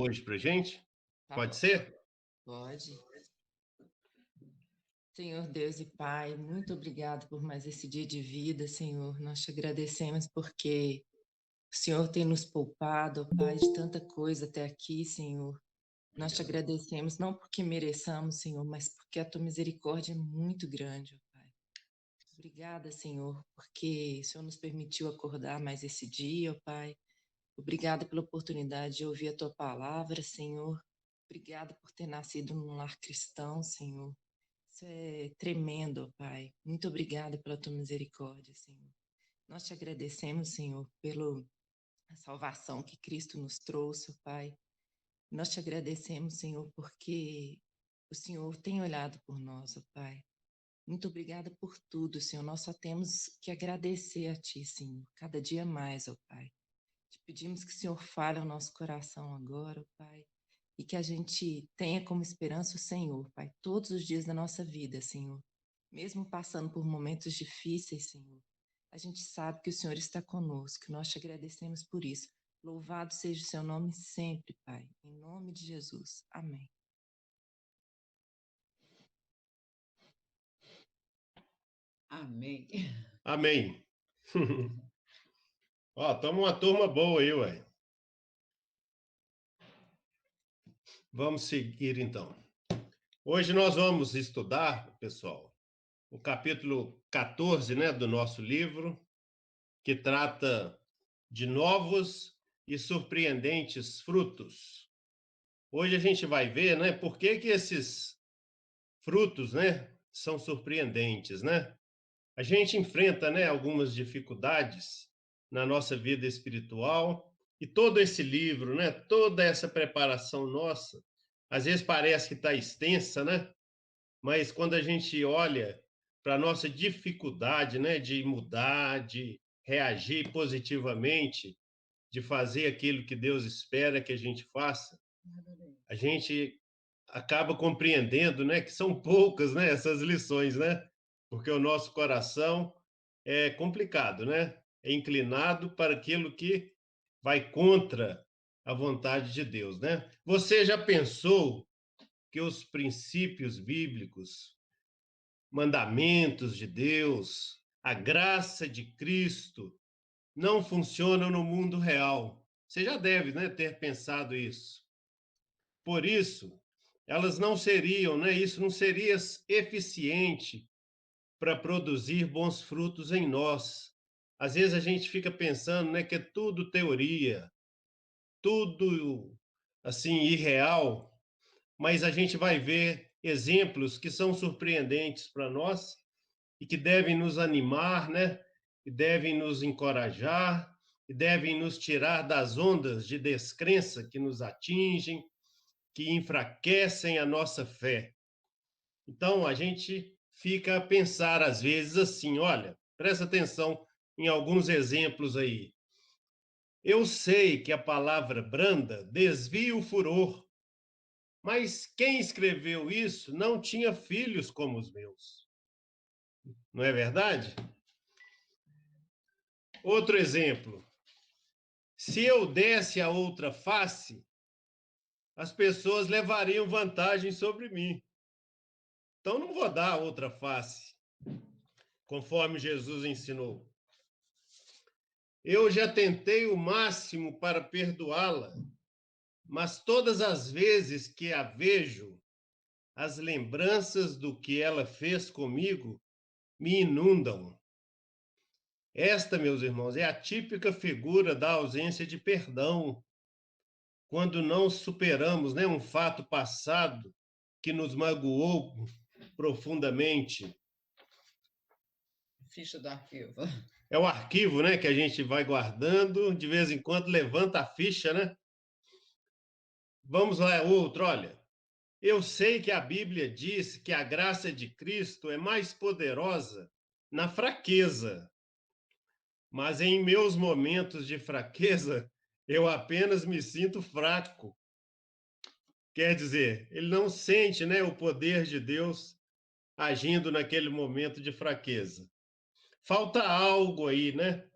Hoje pra gente? Tá Pode bom, ser? pode. Senhor Deus e Pai, muito obrigado por mais esse dia de vida, Senhor. Nós te agradecemos porque o Senhor tem nos poupado, ó Pai, de tanta coisa até aqui, Senhor. Nós te Obrigado. agradecemos não porque mereçamos, Senhor, mas porque a tua misericórdia é muito grande, ó Pai. Obrigada, Senhor, porque o Senhor nos permitiu acordar mais esse dia, ó Pai. Obrigada pela oportunidade de ouvir a tua palavra, Senhor. Obrigada por ter nascido num lar cristão, Senhor. Isso é tremendo, ó Pai. Muito obrigada pela tua misericórdia, Senhor. Nós te agradecemos, Senhor, pela salvação que Cristo nos trouxe, ó Pai. Nós te agradecemos, Senhor, porque o Senhor tem olhado por nós, ó Pai. Muito obrigada por tudo, Senhor. Nós só temos que agradecer a Ti, Senhor, cada dia mais, ó Pai. Te pedimos que o Senhor fale ao nosso coração agora, ó Pai, e que a gente tenha como esperança o Senhor, Pai, todos os dias da nossa vida, Senhor. Mesmo passando por momentos difíceis, Senhor, a gente sabe que o Senhor está conosco, nós te agradecemos por isso. Louvado seja o seu nome sempre, Pai, em nome de Jesus. Amém. Amém. Amém. Ó, tamo uma turma boa aí, ué. Vamos seguir então. Hoje nós vamos estudar, pessoal, o capítulo 14, né, do nosso livro, que trata de novos e surpreendentes frutos. Hoje a gente vai ver, né, por que que esses frutos, né, são surpreendentes, né? A gente enfrenta, né, algumas dificuldades na nossa vida espiritual e todo esse livro, né, toda essa preparação nossa, às vezes parece que está extensa, né? Mas quando a gente olha para a nossa dificuldade, né, de mudar, de reagir positivamente, de fazer aquilo que Deus espera que a gente faça, a gente acaba compreendendo, né, que são poucas, né, essas lições, né? Porque o nosso coração é complicado, né? É inclinado para aquilo que vai contra a vontade de Deus, né? Você já pensou que os princípios bíblicos, mandamentos de Deus, a graça de Cristo não funcionam no mundo real? Você já deve, né, ter pensado isso. Por isso, elas não seriam, né? Isso não seria eficiente para produzir bons frutos em nós. Às vezes a gente fica pensando, né, que é tudo teoria, tudo assim irreal, mas a gente vai ver exemplos que são surpreendentes para nós e que devem nos animar, né? E devem nos encorajar e devem nos tirar das ondas de descrença que nos atingem, que enfraquecem a nossa fé. Então, a gente fica a pensar às vezes assim, olha, presta atenção em alguns exemplos aí. Eu sei que a palavra branda desvia o furor, mas quem escreveu isso não tinha filhos como os meus. Não é verdade? Outro exemplo. Se eu desse a outra face, as pessoas levariam vantagem sobre mim. Então não vou dar a outra face, conforme Jesus ensinou. Eu já tentei o máximo para perdoá-la, mas todas as vezes que a vejo, as lembranças do que ela fez comigo me inundam. Esta, meus irmãos, é a típica figura da ausência de perdão, quando não superamos, né, um fato passado que nos magoou profundamente. Ficha do arquivo. É o arquivo, né, que a gente vai guardando, de vez em quando levanta a ficha, né? Vamos lá, outro, olha. Eu sei que a Bíblia diz que a graça de Cristo é mais poderosa na fraqueza, mas em meus momentos de fraqueza, eu apenas me sinto fraco. Quer dizer, ele não sente, né, o poder de Deus agindo naquele momento de fraqueza. Falta algo aí, né?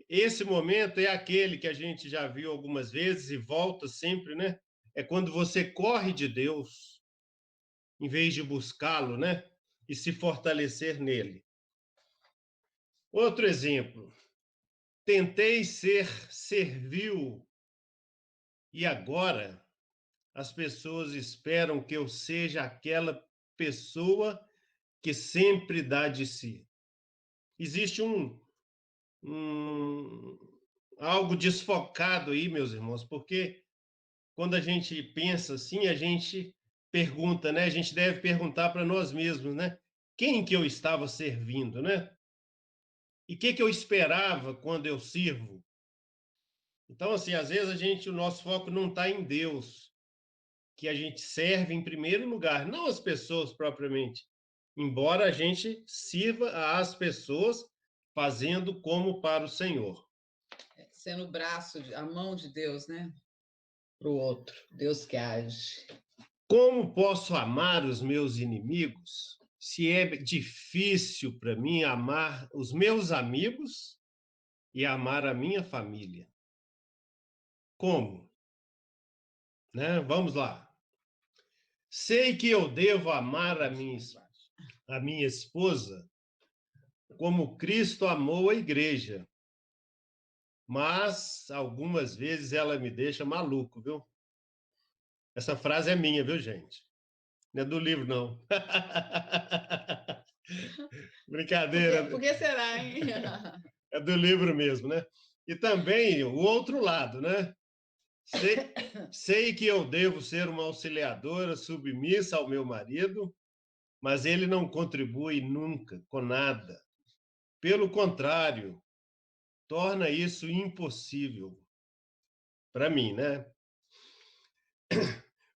esse momento é aquele que a gente já viu algumas vezes e volta sempre, né? É quando você corre de Deus, em vez de buscá-lo, né? E se fortalecer nele. Outro exemplo. Tentei ser servil e agora as pessoas esperam que eu seja aquela pessoa que sempre dá de si. Existe algo desfocado aí, meus irmãos, porque quando a gente pensa assim, a gente pergunta, né? A gente deve perguntar para nós mesmos, né? Quem que eu estava servindo, né? E o que eu esperava quando eu sirvo? Então, assim, às vezes o nosso foco não está em Deus, que a gente serve em primeiro lugar, não as pessoas propriamente, embora a gente sirva às pessoas fazendo como para o Senhor. Sendo o braço, a mão de Deus, né? Para o outro. Deus que age. Como posso amar os meus inimigos se é difícil para mim amar os meus amigos e amar a minha família? Como? Né? Vamos lá. Sei que eu devo amar a minha esposa como Cristo amou a igreja, mas algumas vezes ela me deixa maluco, viu? Essa frase é minha, viu, gente? Não é do livro, não. Brincadeira. Por que será, hein? É do livro mesmo, né? E também o outro lado, né? Sei que eu devo ser uma auxiliadora submissa ao meu marido, mas ele não contribui nunca com nada. Pelo contrário, torna isso impossível para mim, né?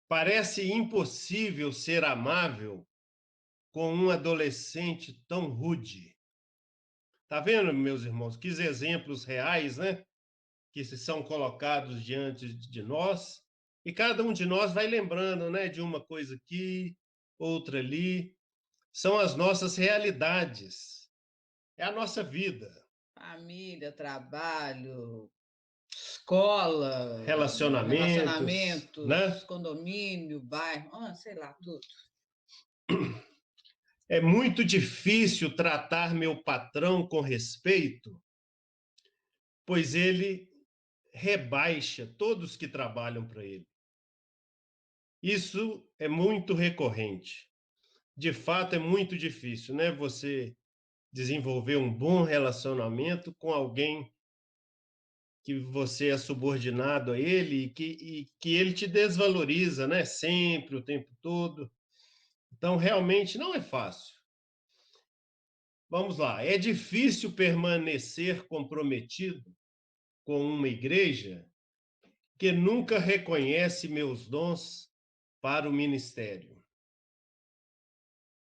Parece impossível ser amável com um adolescente tão rude. Tá vendo, meus irmãos? Que exemplos reais, né? Que são colocados diante de nós. E cada um de nós vai lembrando, né? De uma coisa aqui, outra ali. São as nossas realidades. É a nossa vida. Família, trabalho, escola, Relacionamentos, né? condomínio, bairro, sei lá, tudo. É muito difícil tratar meu patrão com respeito, pois ele rebaixa todos que trabalham para ele. Isso é muito recorrente. De fato, é muito difícil, né? Você desenvolver um bom relacionamento com alguém que você é subordinado a ele e que ele te desvaloriza, né? Sempre, o tempo todo. Então, realmente não é fácil. Vamos lá. É difícil permanecer comprometido com uma igreja que nunca reconhece meus dons para o ministério.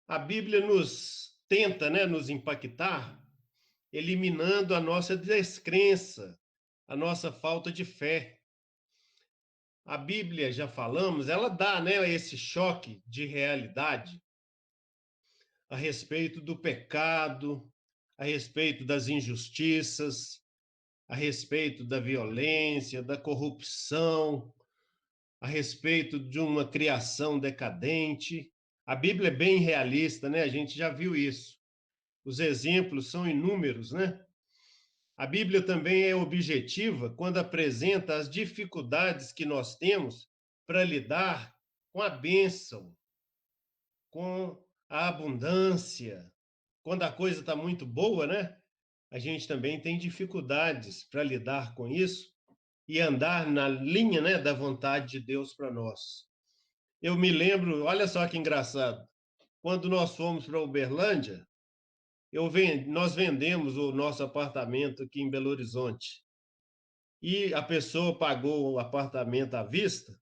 A Bíblia nos tenta, né, nos impactar, eliminando a nossa descrença, a nossa falta de fé. A Bíblia, já falamos, ela dá, né, esse choque de realidade a respeito do pecado, a respeito das injustiças, a respeito da violência, da corrupção, a respeito de uma criação decadente. A Bíblia é bem realista, né? A gente já viu isso. Os exemplos são inúmeros, né? A Bíblia também é objetiva quando apresenta as dificuldades que nós temos para lidar com a bênção, com a abundância. Quando a coisa está muito boa, né? A gente também tem dificuldades para lidar com isso e andar na linha, né, da vontade de Deus para nós. Eu me lembro, olha só que engraçado, quando nós fomos para Uberlândia, nós vendemos o nosso apartamento aqui em Belo Horizonte. E a pessoa pagou o apartamento à vista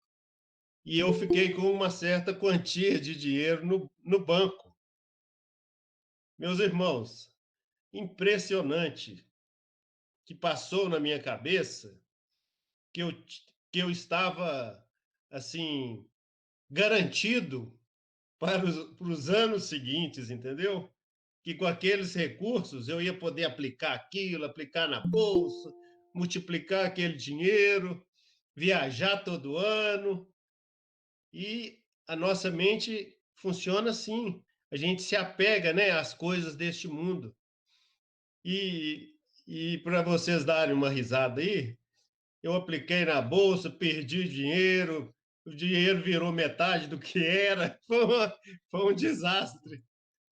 e eu fiquei com uma certa quantia de dinheiro no banco. Meus irmãos, impressionante que passou na minha cabeça que eu estava, assim, garantido para os anos seguintes, entendeu? que com aqueles recursos eu ia poder aplicar aquilo, aplicar na bolsa, multiplicar aquele dinheiro, viajar todo ano. E a nossa mente funciona assim. A gente se apega, né, às coisas deste mundo. E para vocês darem uma risada aí, eu apliquei na bolsa, perdi dinheiro, o dinheiro virou metade do que era. Foi um desastre,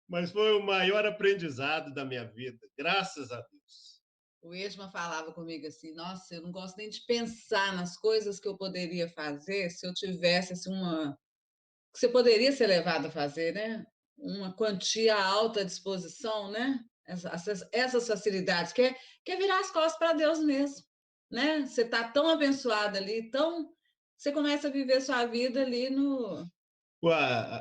mas foi o maior aprendizado da minha vida, graças a Deus. O Esma falava comigo assim: nossa, eu não gosto nem de pensar nas coisas que eu poderia fazer se eu tivesse assim, que você poderia ser levado a fazer, né? Uma quantia alta à disposição, né? Essas facilidades, que é virar as costas para Deus mesmo, né? Você está tão abençoado ali, você começa a viver sua vida ali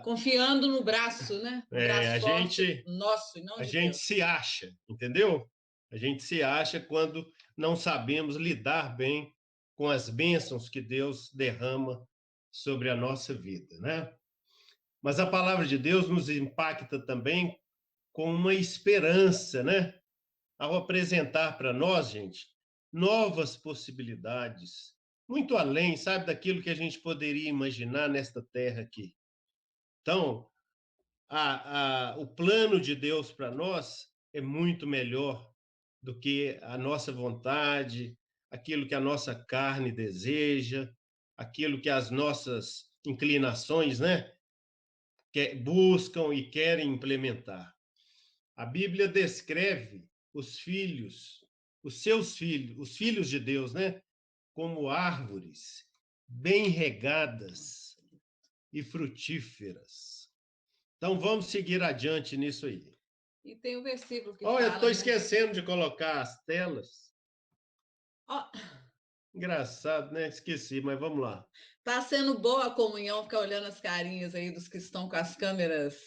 confiando no braço, né? No braço forte nosso e não a de gente Deus. se acha, entendeu? A gente se acha quando não sabemos lidar bem com as bênçãos que Deus derrama sobre a nossa vida, né? Mas a palavra de Deus nos impacta também com uma esperança, né? Ao apresentar para nós, gente, novas possibilidades, muito além, sabe, daquilo que a gente poderia imaginar nesta terra aqui. Então, o plano de Deus para nós é muito melhor do que a nossa vontade, aquilo que a nossa carne deseja, aquilo que as nossas inclinações, né, buscam e querem implementar. A Bíblia descreve os filhos, os seus filhos, os filhos de Deus, né, como árvores bem regadas e frutíferas. Então vamos seguir adiante nisso aí. E tem o versículo que eu estou né? esquecendo de colocar as telas. Oh. Engraçado, né? Esqueci, mas vamos lá. Tá sendo boa a comunhão, ficar olhando as carinhas aí dos que estão com as câmeras.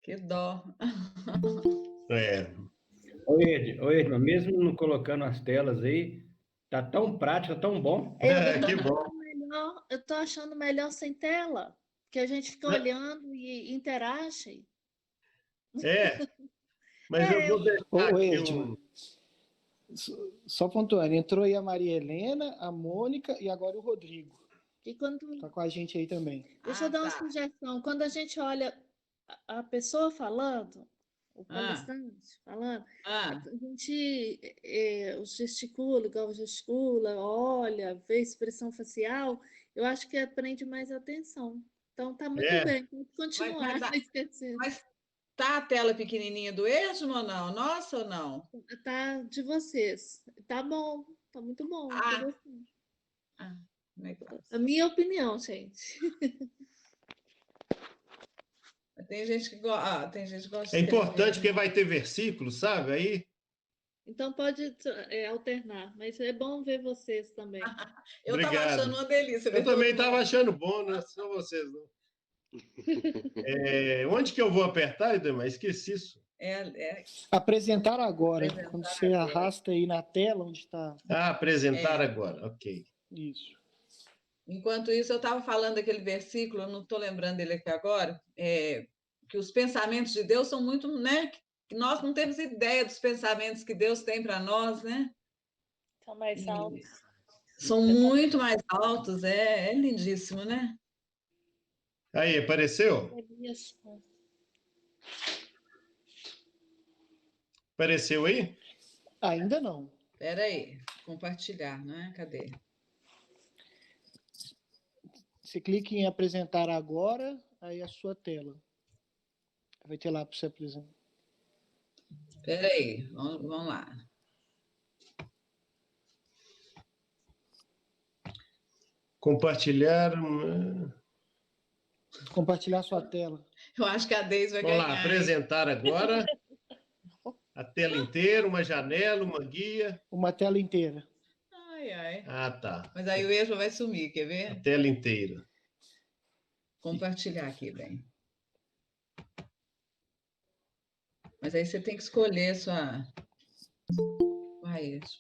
Que dó. Oi, Edma, mesmo não colocando as telas aí, tá tão prático, tão bom. Que bom. Eu tô achando melhor sem tela, que a gente fica olhando e interage. Mas eu vou deixar aqui Edma, só pontuando, entrou aí a Maria Helena, a Mônica e agora o Rodrigo. Tá com a gente aí também. Deixa eu dar uma sugestão. Quando a gente olha a pessoa falando, o palestrante falando, a gente gesticula, igual gesticula, olha, vê expressão facial, eu acho que aprende mais atenção. Então tá muito bem, pode continuar esquecendo. Mas tá a tela pequenininha do Esmo ou não? Nossa ou não? Tá de vocês. Tá bom, tá muito bom. A minha opinião, gente. Tem gente que gosta. Tem gente que gosta. É importante porque vai ter versículos, sabe? Aí. Então pode alternar, mas é bom ver vocês também. Eu estava achando uma delícia. Eu também estava achando bom, não é só vocês, não. Onde que eu vou apertar, Edemar? Esqueci isso. Apresentar agora. Quando você arrasta aí na tela onde está. Apresentar agora, ok. Isso. Enquanto isso, eu estava falando daquele versículo, eu não estou lembrando dele aqui agora, que os pensamentos de Deus são muito, né? Que nós não temos ideia dos pensamentos que Deus tem para nós, né? São mais altos. São muito mais altos, é lindíssimo, né? Aí, apareceu? Apareceu aí? Ainda não. Espera aí, compartilhar, né? Cadê? Você clica em apresentar agora, aí a sua tela. Vai ter lá para você apresentar. Espera aí, vamos lá. Compartilhar. Compartilhar sua tela. Eu acho que a Deise vai ganhar. Vamos lá, apresentar agora. A tela inteira, uma janela, uma guia. Uma tela inteira. Ai. Tá. Mas aí o Esmo vai sumir, quer ver? A tela inteira. Compartilhar aqui, bem. Mas aí você tem que escolher sua. Vai, Esmo.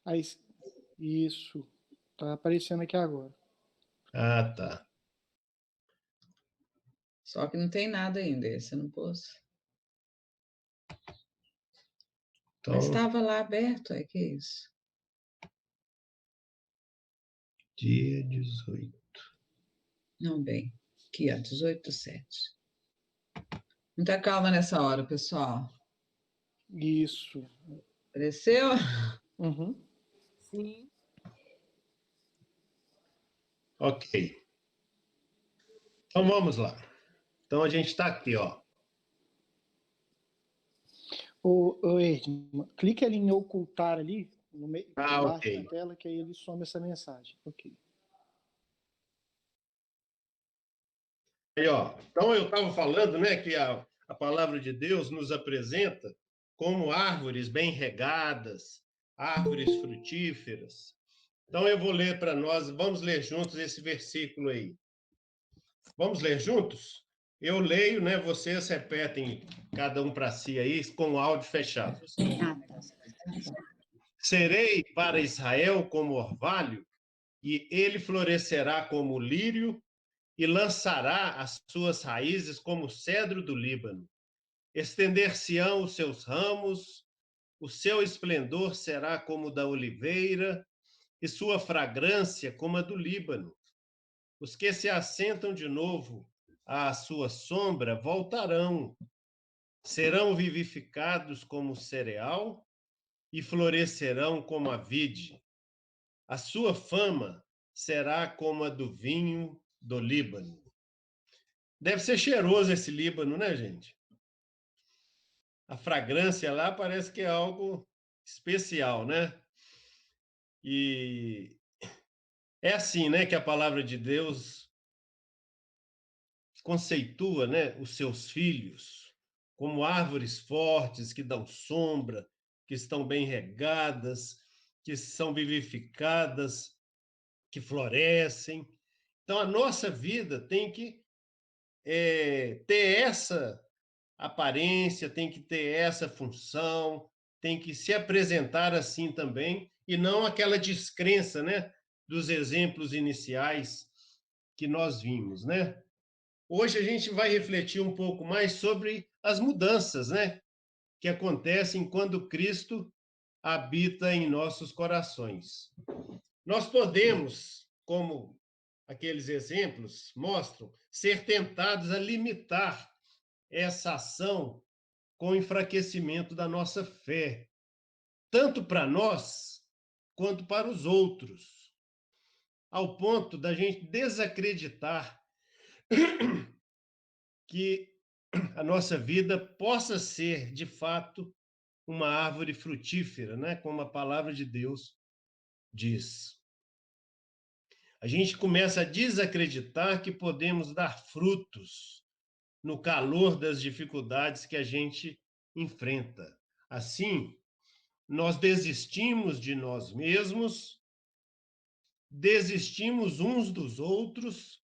Aí, isso. Tá aparecendo aqui agora. Tá. Só que não tem nada ainda, você não pôs. Então... Mas estava lá aberto, é que isso? Dia 18. Não, bem. Aqui, ó, 18/7. Muita calma nessa hora, pessoal. Isso. Apareceu? Uhum. Sim. Ok. Então, vamos lá. Então, a gente está aqui, ó. Clique ali em ocultar ali, no meio, embaixo Ok. da tela, que aí ele some essa mensagem. Ok. Aí, ó. Então, eu estava falando, né, que a palavra de Deus nos apresenta como árvores bem regadas, árvores frutíferas. Então, eu vou ler para nós, vamos ler juntos esse versículo aí. Vamos ler juntos? Eu leio, né? Vocês repetem cada um para si aí, com o áudio fechado. Serei para Israel como orvalho, e ele florescerá como lírio, e lançará as suas raízes como o cedro do Líbano. Estender-se-ão os seus ramos, o seu esplendor será como o da oliveira, e sua fragrância como a do Líbano. Os que se assentam de novo à sua sombra voltarão, serão vivificados como o cereal e florescerão como a vide. A sua fama será como a do vinho do Líbano. Deve ser cheiroso esse Líbano, né, gente? A fragrância lá parece que é algo especial, né? E é assim, né, que a palavra de Deus conceitua, né, os seus filhos como árvores fortes que dão sombra, que estão bem regadas, que são vivificadas, que florescem. Então, a nossa vida tem que ter essa aparência, tem que ter essa função, tem que se apresentar assim também, e não aquela descrença, né, dos exemplos iniciais que nós vimos, né? Hoje a gente vai refletir um pouco mais sobre as mudanças, né, que acontecem quando Cristo habita em nossos corações. Nós podemos, como aqueles exemplos mostram, ser tentados a limitar essa ação com o enfraquecimento da nossa fé, tanto para nós quanto para os outros, ao ponto da gente desacreditar que a nossa vida possa ser, de fato, uma árvore frutífera, né? Como a palavra de Deus diz. A gente começa a desacreditar que podemos dar frutos no calor das dificuldades que a gente enfrenta. Assim, nós desistimos de nós mesmos, desistimos uns dos outros,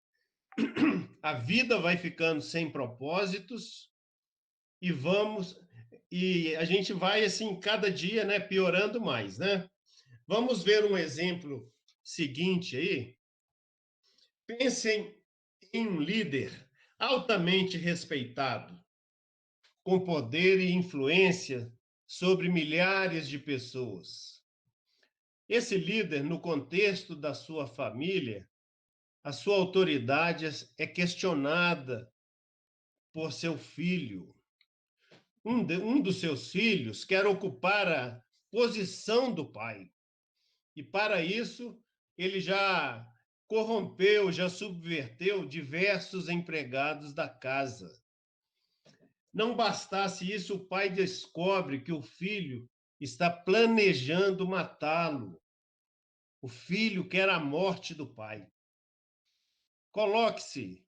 a vida vai ficando sem propósitos e a gente vai assim cada dia, né, piorando mais, né? Vamos ver um exemplo seguinte aí. Pensem em um líder altamente respeitado, com poder e influência sobre milhares de pessoas. Esse líder, no contexto da sua família, a sua autoridade é questionada por seu filho. Um dos seus filhos quer ocupar a posição do pai. E para isso, ele já corrompeu, já subverteu diversos empregados da casa. Não bastasse isso, o pai descobre que o filho está planejando matá-lo. O filho quer a morte do pai. Coloque-se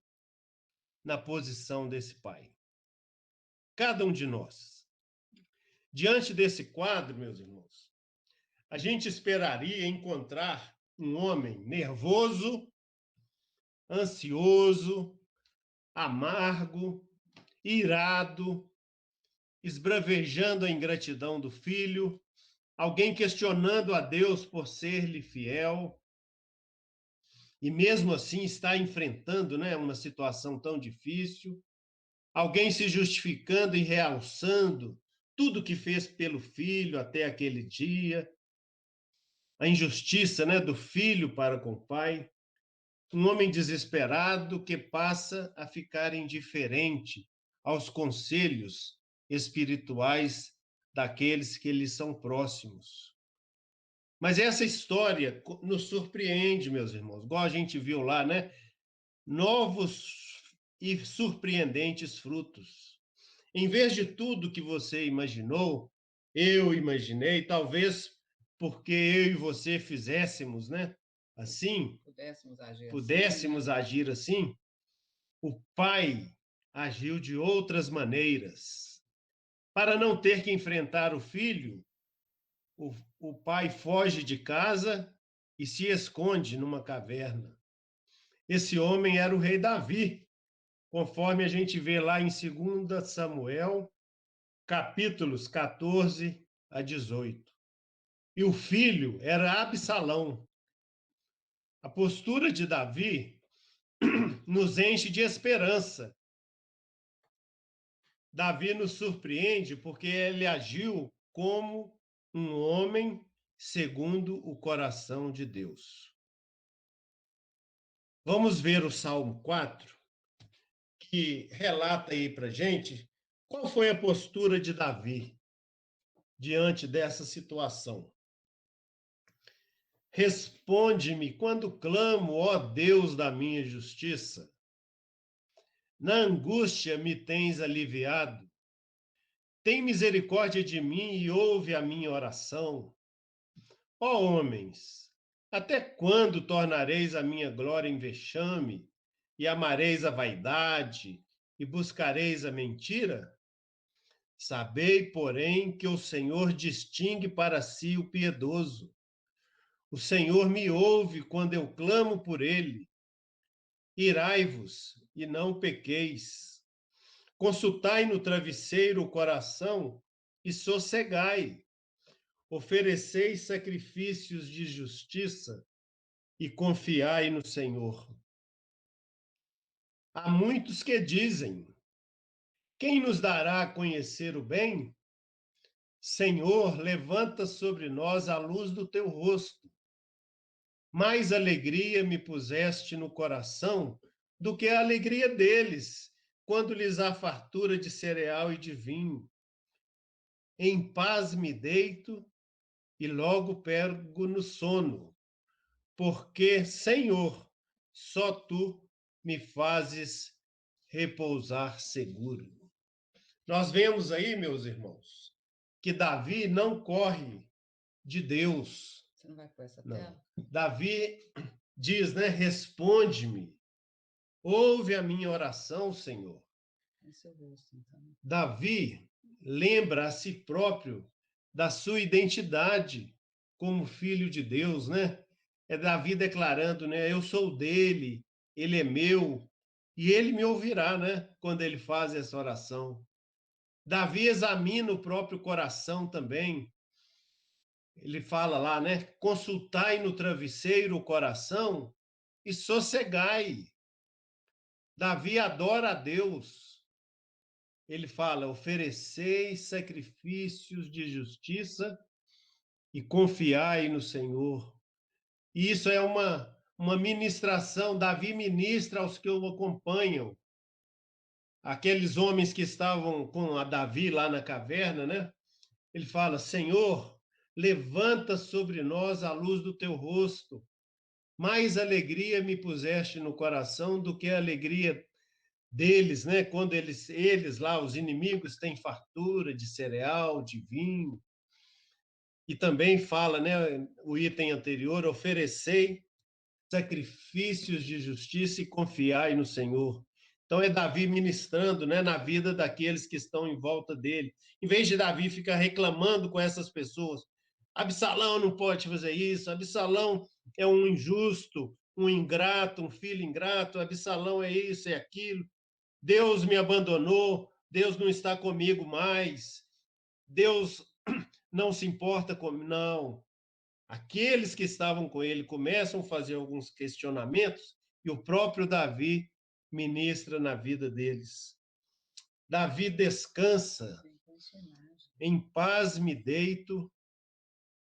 na posição desse pai. Cada um de nós. Diante desse quadro, meus irmãos, a gente esperaria encontrar um homem nervoso, ansioso, amargo, irado, esbravejando a ingratidão do filho, alguém questionando a Deus por ser-lhe fiel, e mesmo assim está enfrentando, né, uma situação tão difícil. alguém se justificando e realçando tudo que fez pelo filho até aquele dia, a injustiça, né, do filho para com o pai, um homem desesperado que passa a ficar indiferente aos conselhos espirituais daqueles que lhe são próximos. Mas essa história nos surpreende, meus irmãos, igual a gente viu lá, né? Novos e surpreendentes frutos. Em vez de tudo que você imaginou, eu imaginei, talvez porque eu e você fizéssemos, né? Assim, pudéssemos agir assim, o pai agiu de outras maneiras. Para não ter que enfrentar o filho, o pai foge de casa e se esconde numa caverna. Esse homem era o rei Davi, conforme a gente vê lá em 2 Samuel, capítulos 14 a 18. E o filho era Absalão. A postura de Davi nos enche de esperança. Davi nos surpreende porque ele agiu como um homem segundo o coração de Deus. Vamos ver o Salmo 4, que relata aí para gente qual foi a postura de Davi diante dessa situação. Responde-me quando clamo, ó Deus da minha justiça. Na angústia me tens aliviado. Tem misericórdia de mim e ouve a minha oração. Ó homens, até quando tornareis a minha glória em vexame, e amareis a vaidade, e buscareis a mentira? Sabei, porém, que o Senhor distingue para si o piedoso. O Senhor me ouve quando eu clamo por ele. Irai-vos e não pequeis. Consultai no travesseiro o coração e sossegai. Ofereceis sacrifícios de justiça e confiai no Senhor. Há muitos que dizem: quem nos dará a conhecer o bem? Senhor, levanta sobre nós a luz do teu rosto. Mais alegria me puseste no coração do que a alegria deles, quando lhes há fartura de cereal e de vinho. Em paz me deito e logo perco no sono, porque, Senhor, só tu me fazes repousar seguro. Nós vemos aí, meus irmãos, que Davi não corre de Deus. Você não vai pôr essa tela? Davi diz, né? Responde-me, ouve a minha oração, Senhor. Davi lembra a si próprio da sua identidade como filho de Deus, né? É Davi declarando, né? Eu sou dele, ele é meu, e ele me ouvirá, né? Quando ele faz essa oração. Davi examina o próprio coração também. Ele fala lá, né? Consultai no travesseiro o coração e sossegai. Davi adora a Deus. Ele fala: oferecei sacrifícios de justiça e confiai no Senhor. E isso é uma ministração. Davi ministra aos que o acompanham. Aqueles homens que estavam com a Davi lá na caverna, né? Ele fala: Senhor, levanta sobre nós a luz do teu rosto. Mais alegria me puseste no coração do que a alegria deles, né? Quando eles lá, os inimigos, têm fartura de cereal, de vinho. E também fala, né, o item anterior, oferecei sacrifícios de justiça e confiai no Senhor. Então é Davi ministrando, né, na vida daqueles que estão em volta dele. Em vez de Davi ficar reclamando com essas pessoas, Absalão não pode fazer isso, Absalão é um injusto, um ingrato, um filho ingrato, Absalão é isso, é aquilo. Deus me abandonou, Deus não está comigo mais, Deus não se importa comigo. Não. Aqueles que estavam com ele começam a fazer alguns questionamentos e o próprio Davi ministra na vida deles. Davi descansa. Em paz me deito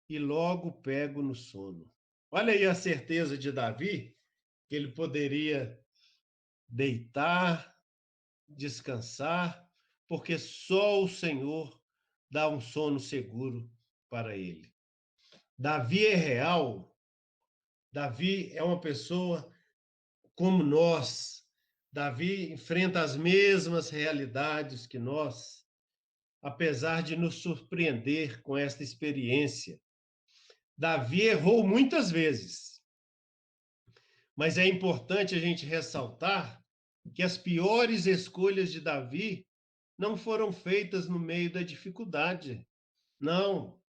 e logo pego no sono. Olha aí a certeza de Davi, que ele poderia deitar, descansar, porque só o Senhor dá um sono seguro para ele. Davi é real. Davi é uma pessoa como nós. Davi enfrenta as mesmas realidades que nós, apesar de nos surpreender com esta experiência. Davi errou muitas vezes, mas é importante a gente ressaltar que as piores escolhas de Davi não foram feitas no meio da dificuldade. Não.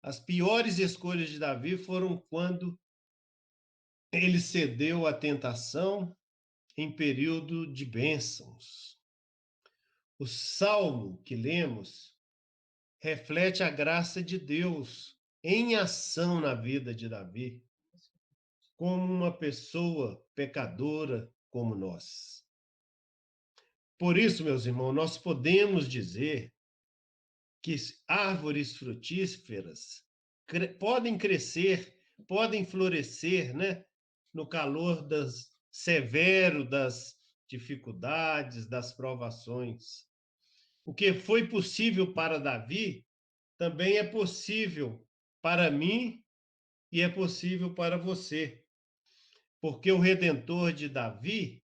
As piores escolhas de Davi foram quando ele cedeu à tentação em período de bênçãos. O salmo que lemos reflete a graça de Deus em ação na vida de Davi, como uma pessoa pecadora como nós. Por isso, meus irmãos, nós podemos dizer que árvores frutíferas podem crescer, podem florescer, né, no calor severo das dificuldades, das provações. O que foi possível para Davi também é possível para mim e é possível para você. Porque o Redentor de Davi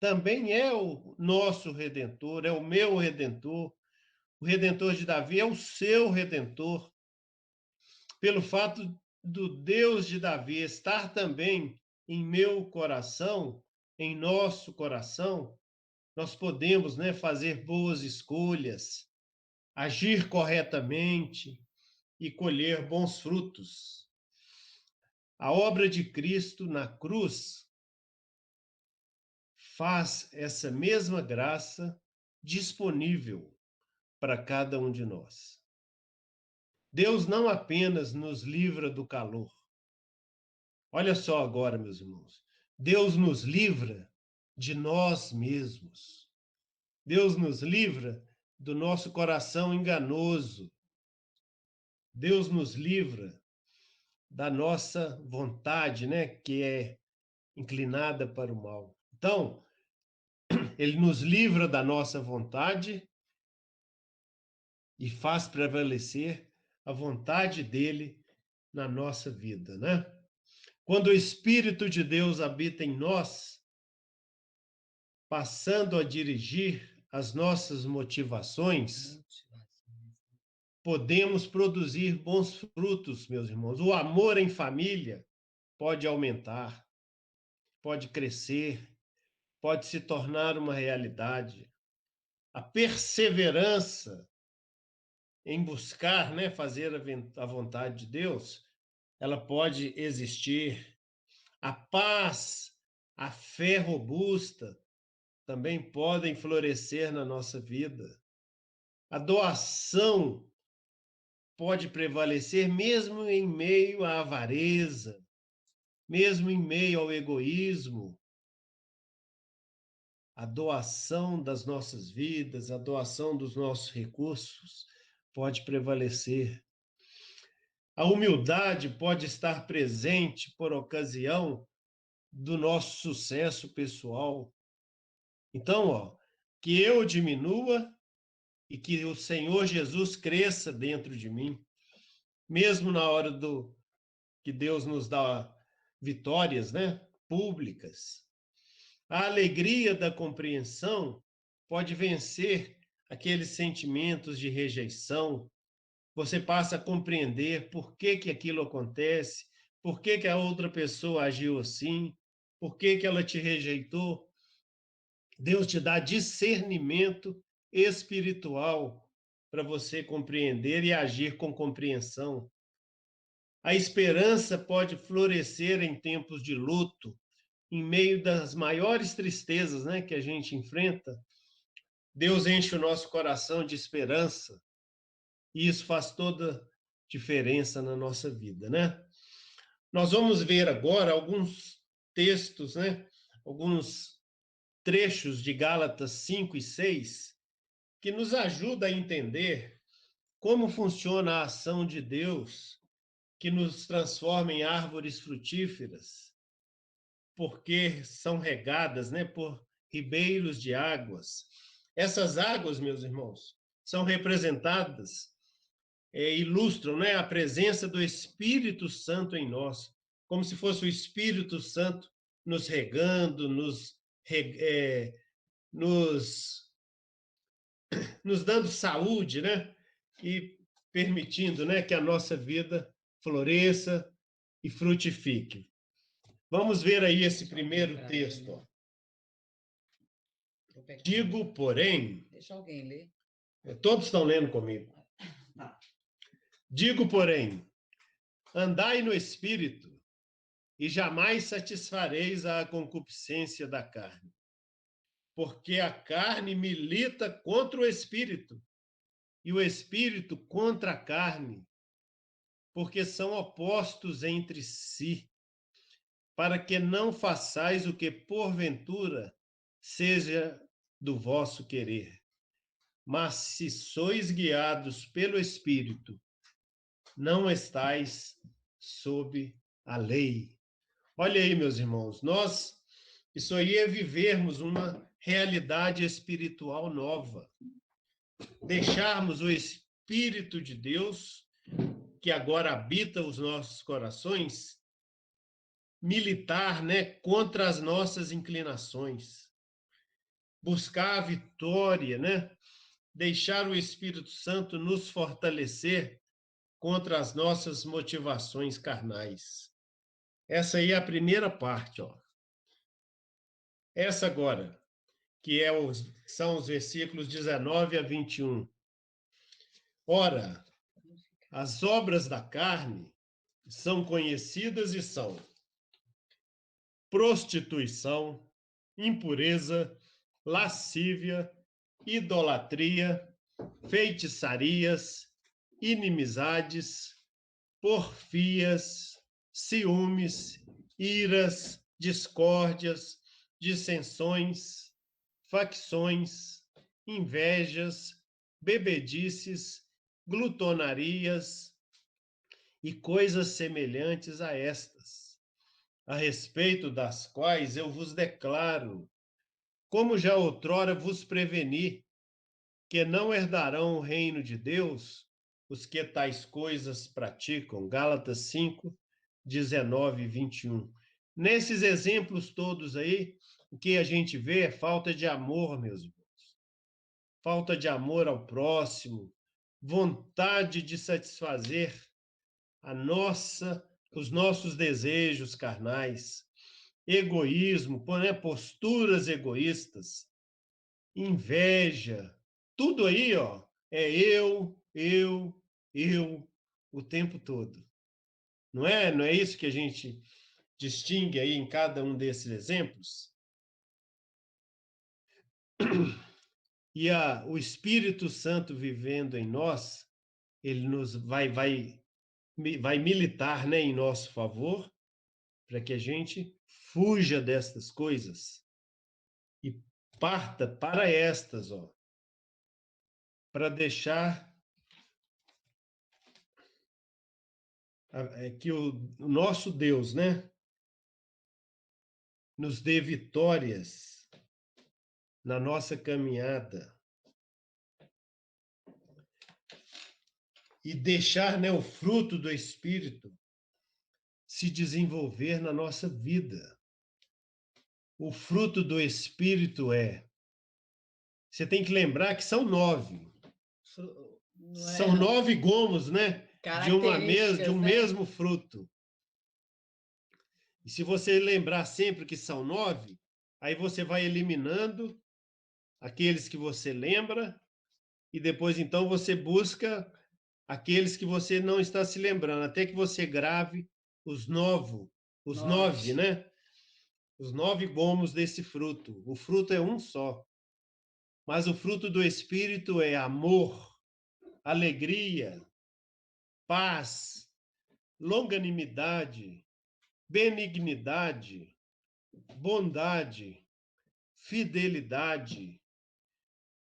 também é o nosso Redentor, é o meu Redentor. O Redentor de Davi é o seu Redentor. Pelo fato do Deus de Davi estar também em meu coração, em nosso coração, nós podemos, né, fazer boas escolhas, agir corretamente e colher bons frutos. A obra de Cristo na cruz faz essa mesma graça disponível para cada um de nós. Deus não apenas nos livra do calor. Olha só agora, meus irmãos. Deus nos livra de nós mesmos. Deus nos livra do nosso coração enganoso. Deus nos livra da nossa vontade, né, que é inclinada para o mal. Então, ele nos livra da nossa vontade e faz prevalecer a vontade dele na nossa vida, né? Quando o Espírito de Deus habita em nós, passando a dirigir as nossas motivações, podemos produzir bons frutos, meus irmãos. O amor em família pode aumentar, pode crescer, pode se tornar uma realidade. A perseverança em buscar, né, fazer a vontade de Deus, ela pode existir. A paz, a fé robusta também podem florescer na nossa vida. A doação pode prevalecer mesmo em meio à avareza, mesmo em meio ao egoísmo. A doação das nossas vidas, a doação dos nossos recursos pode prevalecer. A humildade pode estar presente por ocasião do nosso sucesso pessoal. Então, que eu diminua e que o Senhor Jesus cresça dentro de mim, mesmo na hora que Deus nos dá vitórias, né, públicas. A alegria da compreensão pode vencer aqueles sentimentos de rejeição. Você passa a compreender por que aquilo acontece, por que a outra pessoa agiu assim, por que ela te rejeitou. Deus te dá discernimento espiritual para você compreender e agir com compreensão. A esperança pode florescer em tempos de luto, em meio das maiores tristezas, né, que a gente enfrenta. Deus enche o nosso coração de esperança e isso faz toda diferença na nossa vida, né? Nós vamos ver agora alguns textos, né, alguns trechos de Gálatas 5 e 6, que nos ajuda a entender como funciona a ação de Deus, que nos transforma em árvores frutíferas, porque são regadas, né, por ribeiros de águas. Essas águas, meus irmãos, são representadas, ilustram, né, a presença do Espírito Santo em nós, como se fosse o Espírito Santo nos regando, nos dando saúde, né, e permitindo, né, que a nossa vida floresça e frutifique. Vamos ver aí esse primeiro texto. Digo, porém... Deixa alguém ler. Todos estão lendo comigo. Digo, porém, andai no Espírito, e jamais satisfareis a concupiscência da carne. Porque a carne milita contra o Espírito, e o Espírito contra a carne, porque são opostos entre si, para que não façais o que porventura seja do vosso querer. Mas se sois guiados pelo Espírito, não estais sob a lei. Olha aí, meus irmãos, isso aí é vivermos uma realidade espiritual nova. Deixarmos o Espírito de Deus, que agora habita os nossos corações, militar, né, contra as nossas inclinações. Buscar a vitória, né? Deixar o Espírito Santo nos fortalecer contra as nossas motivações carnais. Essa aí é a primeira parte, ó. Essa agora, que são os versículos 19 a 21. Ora, as obras da carne são conhecidas e são prostituição, impureza, lascívia, idolatria, feitiçarias, inimizades, porfias, ciúmes, iras, discórdias, dissensões, facções, invejas, bebedices, glutonarias e coisas semelhantes a estas, a respeito das quais eu vos declaro, como já outrora vos preveni, que não herdarão o reino de Deus os que tais coisas praticam. Gálatas 5, 19 e 21. Nesses exemplos todos aí, o que a gente vê é falta de amor, meus irmãos. Falta de amor ao próximo, vontade de satisfazer os nossos desejos carnais, egoísmo, né? Posturas egoístas, inveja, tudo aí, ó, é eu, o tempo todo. Não é isso que a gente distingue aí em cada um desses exemplos? E o Espírito Santo vivendo em nós, ele nos vai militar, né, em nosso favor, para que a gente fuja destas coisas e parta para estas, ó, para deixar que o nosso Deus, né, nos dê vitórias na nossa caminhada e deixar, né, o fruto do Espírito se desenvolver na nossa vida. O fruto do Espírito você tem que lembrar que são 9. São 9 gomos, né? De um mesmo fruto. E se você lembrar sempre que são 9, aí você vai eliminando aqueles que você lembra e depois, então, você busca aqueles que você não está se lembrando, até que você grave os 9, né? Os 9 gomos desse fruto. O fruto é um só. Mas o fruto do Espírito é amor, alegria, paz, longanimidade, benignidade, bondade, fidelidade,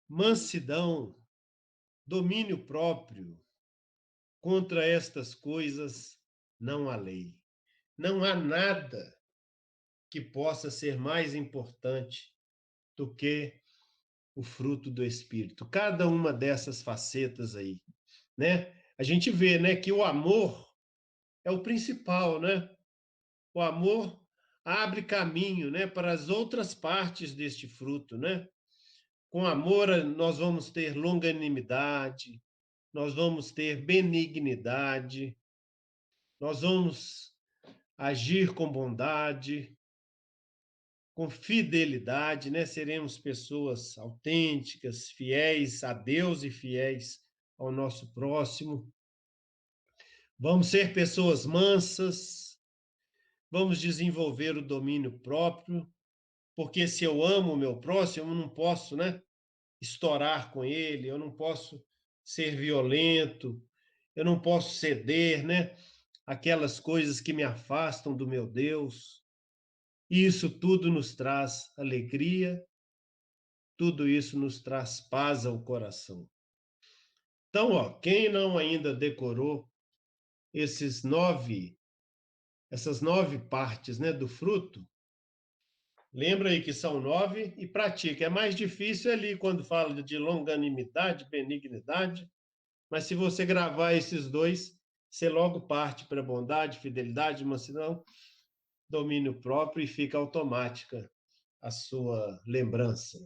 mansidão, domínio próprio. Contra estas coisas não há lei. Não há nada que possa ser mais importante do que o fruto do Espírito. Cada uma dessas facetas aí, né? A gente vê, né, que o amor é o principal, né? O amor abre caminho, né, para as outras partes deste fruto, né? Com amor nós vamos ter longanimidade, nós vamos ter benignidade, nós vamos agir com bondade, com fidelidade, né? Seremos pessoas autênticas, fiéis a Deus e fiéis ao nosso próximo. Vamos ser pessoas mansas, vamos desenvolver o domínio próprio, porque se eu amo o meu próximo, eu não posso, né, estourar com ele, eu não posso ser violento, eu não posso ceder, né, aquelas coisas que me afastam do meu Deus. E isso tudo nos traz alegria, tudo isso nos traz paz ao coração. Então, ó, quem não ainda decorou essas 9 partes, né, do fruto, lembra aí que são 9 e pratica. É mais difícil ali quando fala de longanimidade, benignidade, mas se você gravar esses 2, você logo parte para bondade, fidelidade, mansidão, domínio próprio, e fica automática a sua lembrança.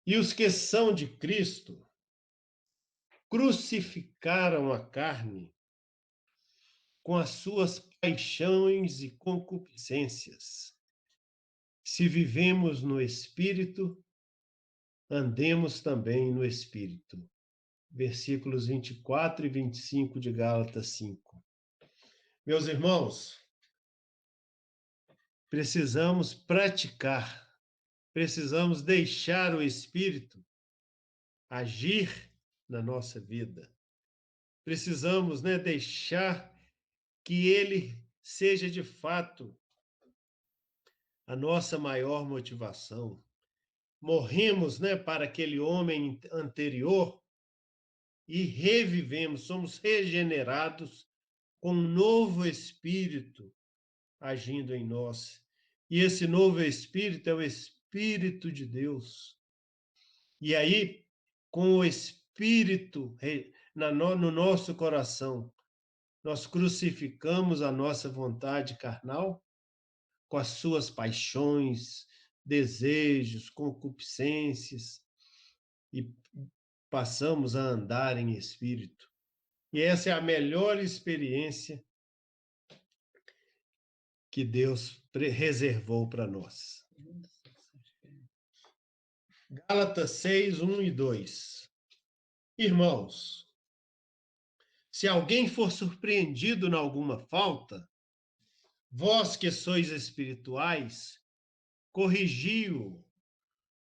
E os que são de Cristo crucificaram a carne com as suas paixões e concupiscências. Se vivemos no Espírito, andemos também no Espírito. Versículos 24 e 25 de Gálatas 5. Meus irmãos, precisamos praticar, precisamos deixar o Espírito agir na nossa vida. Precisamos, né, deixar que ele seja de fato a nossa maior motivação. Morremos, né, para aquele homem anterior e revivemos, somos regenerados com um novo espírito agindo em nós. E esse novo espírito é o Espírito de Deus. E aí, com o Espírito no nosso coração, nós crucificamos a nossa vontade carnal com as suas paixões, desejos, concupiscências, e passamos a andar em espírito. E essa é a melhor experiência que Deus reservou para nós. Gálatas 6, 1 e 2. Irmãos, se alguém for surpreendido em alguma falta, vós que sois espirituais, corrigi-o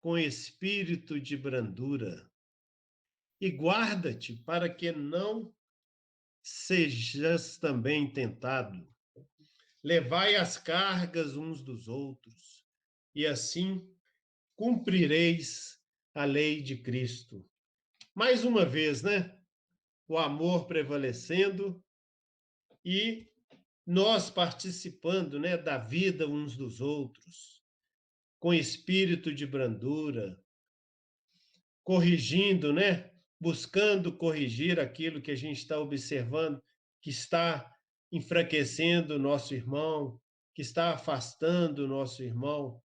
com espírito de brandura, e guarda-te para que não sejas também tentado. Levai as cargas uns dos outros, e assim cumprireis a lei de Cristo. Mais uma vez, né? O amor prevalecendo e nós participando, né, da vida uns dos outros, com espírito de brandura, corrigindo, né? Buscando corrigir aquilo que a gente está observando, que está enfraquecendo o nosso irmão, que está afastando o nosso irmão.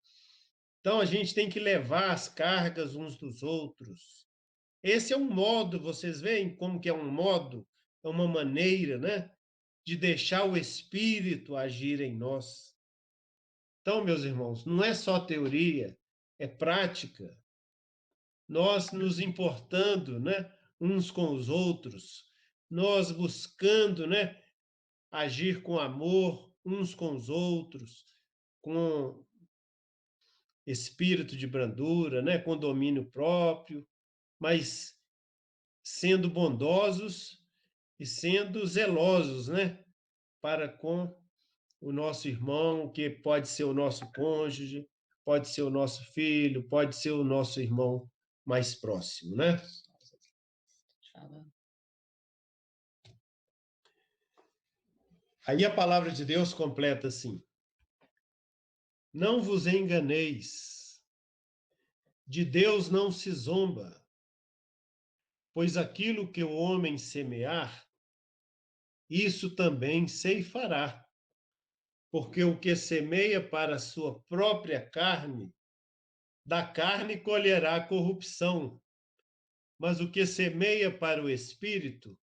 Então, a gente tem que levar as cargas uns dos outros. Esse é um modo, vocês veem como que é um modo, é uma maneira, né, de deixar o Espírito agir em nós. Então, meus irmãos, não é só teoria, é prática. Nós nos importando, né, uns com os outros, nós buscando, né, agir com amor uns com os outros, com espírito de brandura, né, com domínio próprio, mas sendo bondosos e sendo zelosos, né, para com o nosso irmão, que pode ser o nosso cônjuge, pode ser o nosso filho, pode ser o nosso irmão mais próximo, né? Aí a palavra de Deus completa assim: não vos enganeis, de Deus não se zomba, pois aquilo que o homem semear, isso também ceifará. Porque o que semeia para a sua própria carne, da carne colherá corrupção, mas o que semeia para o Espírito,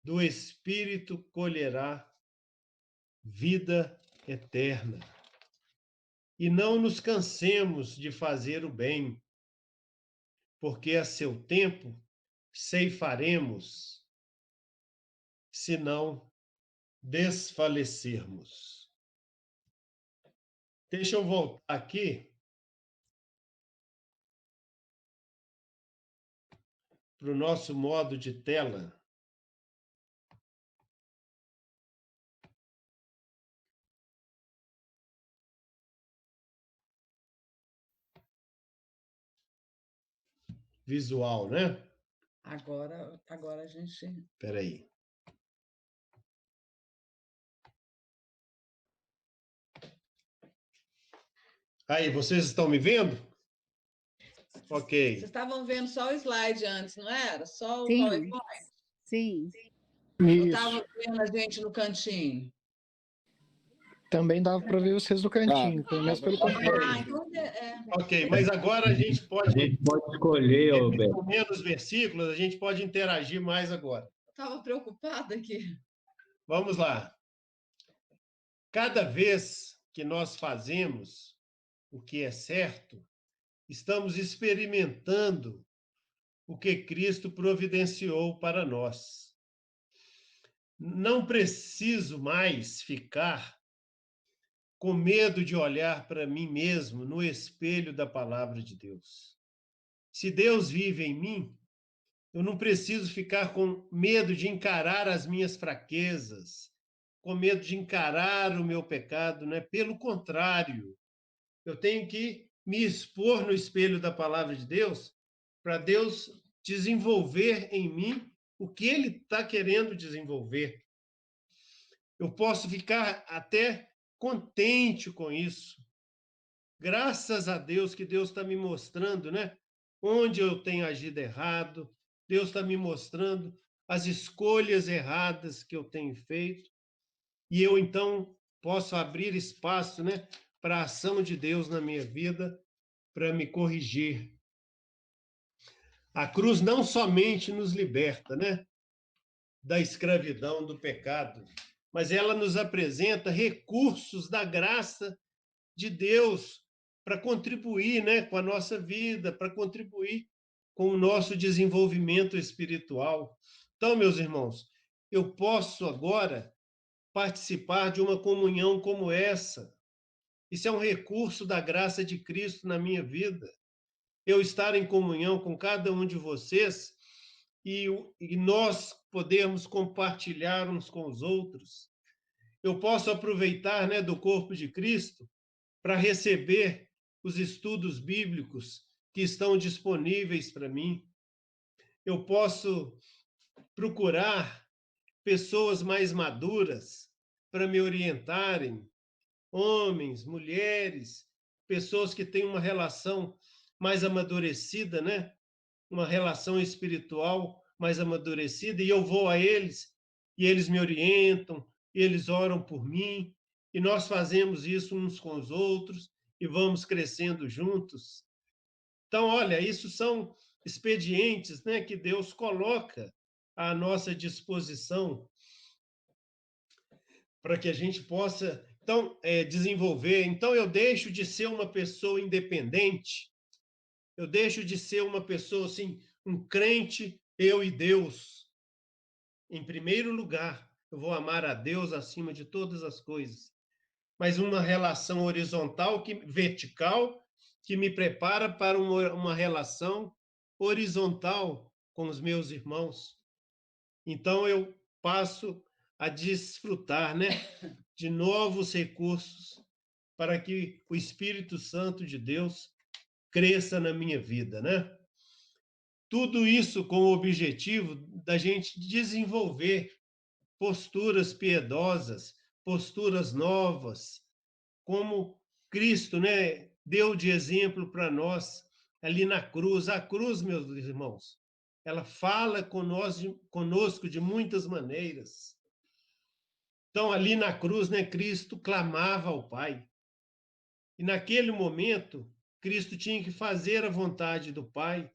do Espírito colherá vida eterna. E não nos cansemos de fazer o bem, porque a seu tempo ceifaremos, se não desfalecermos. Deixa eu voltar aqui para o nosso modo de tela. Visual, né? Agora a gente... Espera aí. Aí, vocês estão me vendo? Ok. Vocês estavam vendo só o slide antes, não era? Só o Sim. PowerPoint? Sim. Ou estavam vendo a gente no cantinho? Também dava para ver vocês no cantinho, pelo menos pelo computador. Ok, mas agora a gente pode escolher, com menos versículos, a gente pode interagir mais agora. Estava preocupada aqui. Vamos lá. Cada vez que nós fazemos o que é certo, estamos experimentando o que Cristo providenciou para nós. Não preciso mais ficar com medo de olhar para mim mesmo no espelho da palavra de Deus. Se Deus vive em mim, eu não preciso ficar com medo de encarar as minhas fraquezas, com medo de encarar o meu pecado, né? Pelo contrário, eu tenho que me expor no espelho da palavra de Deus para Deus desenvolver em mim o que Ele está querendo desenvolver. Eu posso ficar até contente com isso. Graças a Deus que Deus está me mostrando, né? Onde eu tenho agido errado. Deus está me mostrando as escolhas erradas que eu tenho feito. E eu, então, posso abrir espaço, né, para a ação de Deus na minha vida, para me corrigir. A cruz não somente nos liberta, né, da escravidão, do pecado, mas ela nos apresenta recursos da graça de Deus para contribuir, né, com a nossa vida, para contribuir com o nosso desenvolvimento espiritual. Então, meus irmãos, eu posso agora participar de uma comunhão como essa. Isso é um recurso da graça de Cristo na minha vida. Eu estar em comunhão com cada um de vocês e nós podermos compartilhar uns com os outros. Eu posso aproveitar, né, do corpo de Cristo para receber os estudos bíblicos que estão disponíveis para mim. Eu posso procurar pessoas mais maduras para me orientarem, homens, mulheres, pessoas que têm uma relação mais amadurecida, né? Uma relação espiritual mais amadurecida, e eu vou a eles, e eles me orientam, e eles oram por mim, e nós fazemos isso uns com os outros, e vamos crescendo juntos. Então, olha, isso são expedientes, né, que Deus coloca à nossa disposição para que a gente possa, então, desenvolver. Então, eu deixo de ser uma pessoa independente, eu deixo de ser uma pessoa, assim, um crente, eu e Deus. Em primeiro lugar, eu vou amar a Deus acima de todas as coisas. Mas uma relação horizontal, vertical, que me prepara para uma relação horizontal com os meus irmãos. Então, eu passo a desfrutar, né, de novos recursos para que o Espírito Santo de Deus cresça na minha vida, né? Tudo isso com o objetivo da gente desenvolver posturas piedosas, posturas novas, como Cristo, né, deu de exemplo para nós ali na cruz. A cruz, meus irmãos, ela fala conosco de muitas maneiras. Então, ali na cruz, né, Cristo clamava ao Pai. E naquele momento, Cristo tinha que fazer a vontade do Pai,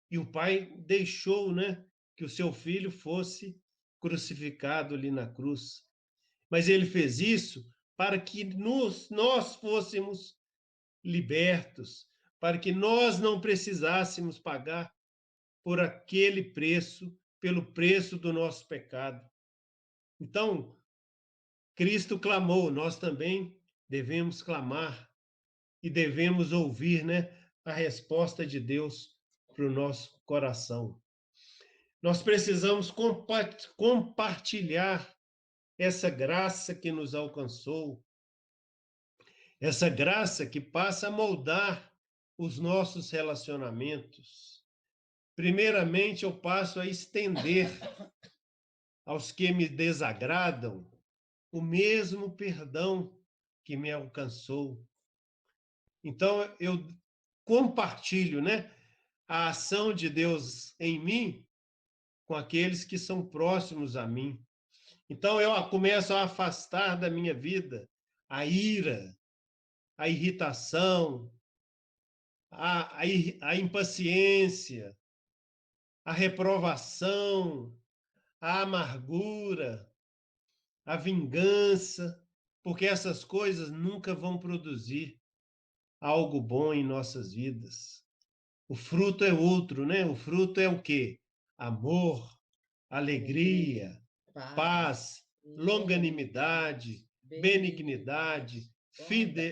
e o Pai deixou, né, que o seu filho fosse crucificado ali na cruz. Mas ele fez isso para que nós fôssemos libertos, para que nós não precisássemos pagar por aquele preço, pelo preço do nosso pecado. Então, Cristo clamou, nós também devemos clamar e devemos ouvir, né, a resposta de Deus para o nosso coração. Nós precisamos compartilhar essa graça que nos alcançou, essa graça que passa a moldar os nossos relacionamentos. Primeiramente, eu passo a estender aos que me desagradam o mesmo perdão que me alcançou. Então, eu compartilho, né, a ação de Deus em mim com aqueles que são próximos a mim. Então, eu começo a afastar da minha vida a ira, a irritação, a impaciência, a reprovação, a amargura, a vingança, porque essas coisas nunca vão produzir algo bom em nossas vidas. O fruto é outro, né? O fruto é o quê? Amor, alegria, paz, longanimidade, benignidade,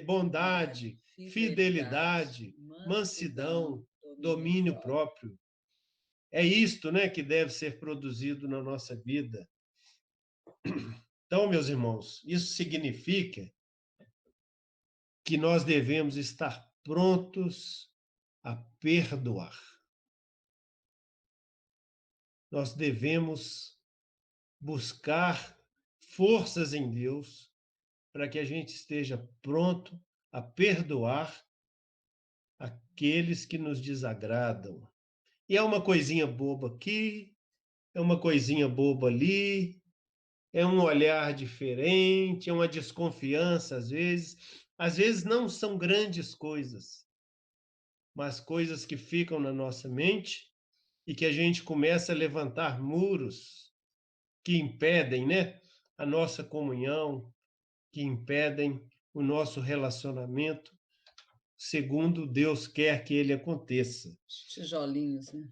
bondade, fidelidade, mansidão, domínio próprio. É isto, né, que deve ser produzido na nossa vida. Então, meus irmãos, isso significa que nós devemos estar prontos a perdoar. Nós devemos buscar forças em Deus para que a gente esteja pronto a perdoar aqueles que nos desagradam. E é uma coisinha boba aqui, é uma coisinha boba ali, é um olhar diferente, é uma desconfiança às vezes. Às vezes não são grandes coisas, mas coisas que ficam na nossa mente e que a gente começa a levantar muros que impedem, né, a nossa comunhão, que impedem o nosso relacionamento segundo Deus quer que ele aconteça. Tijolinhos, né?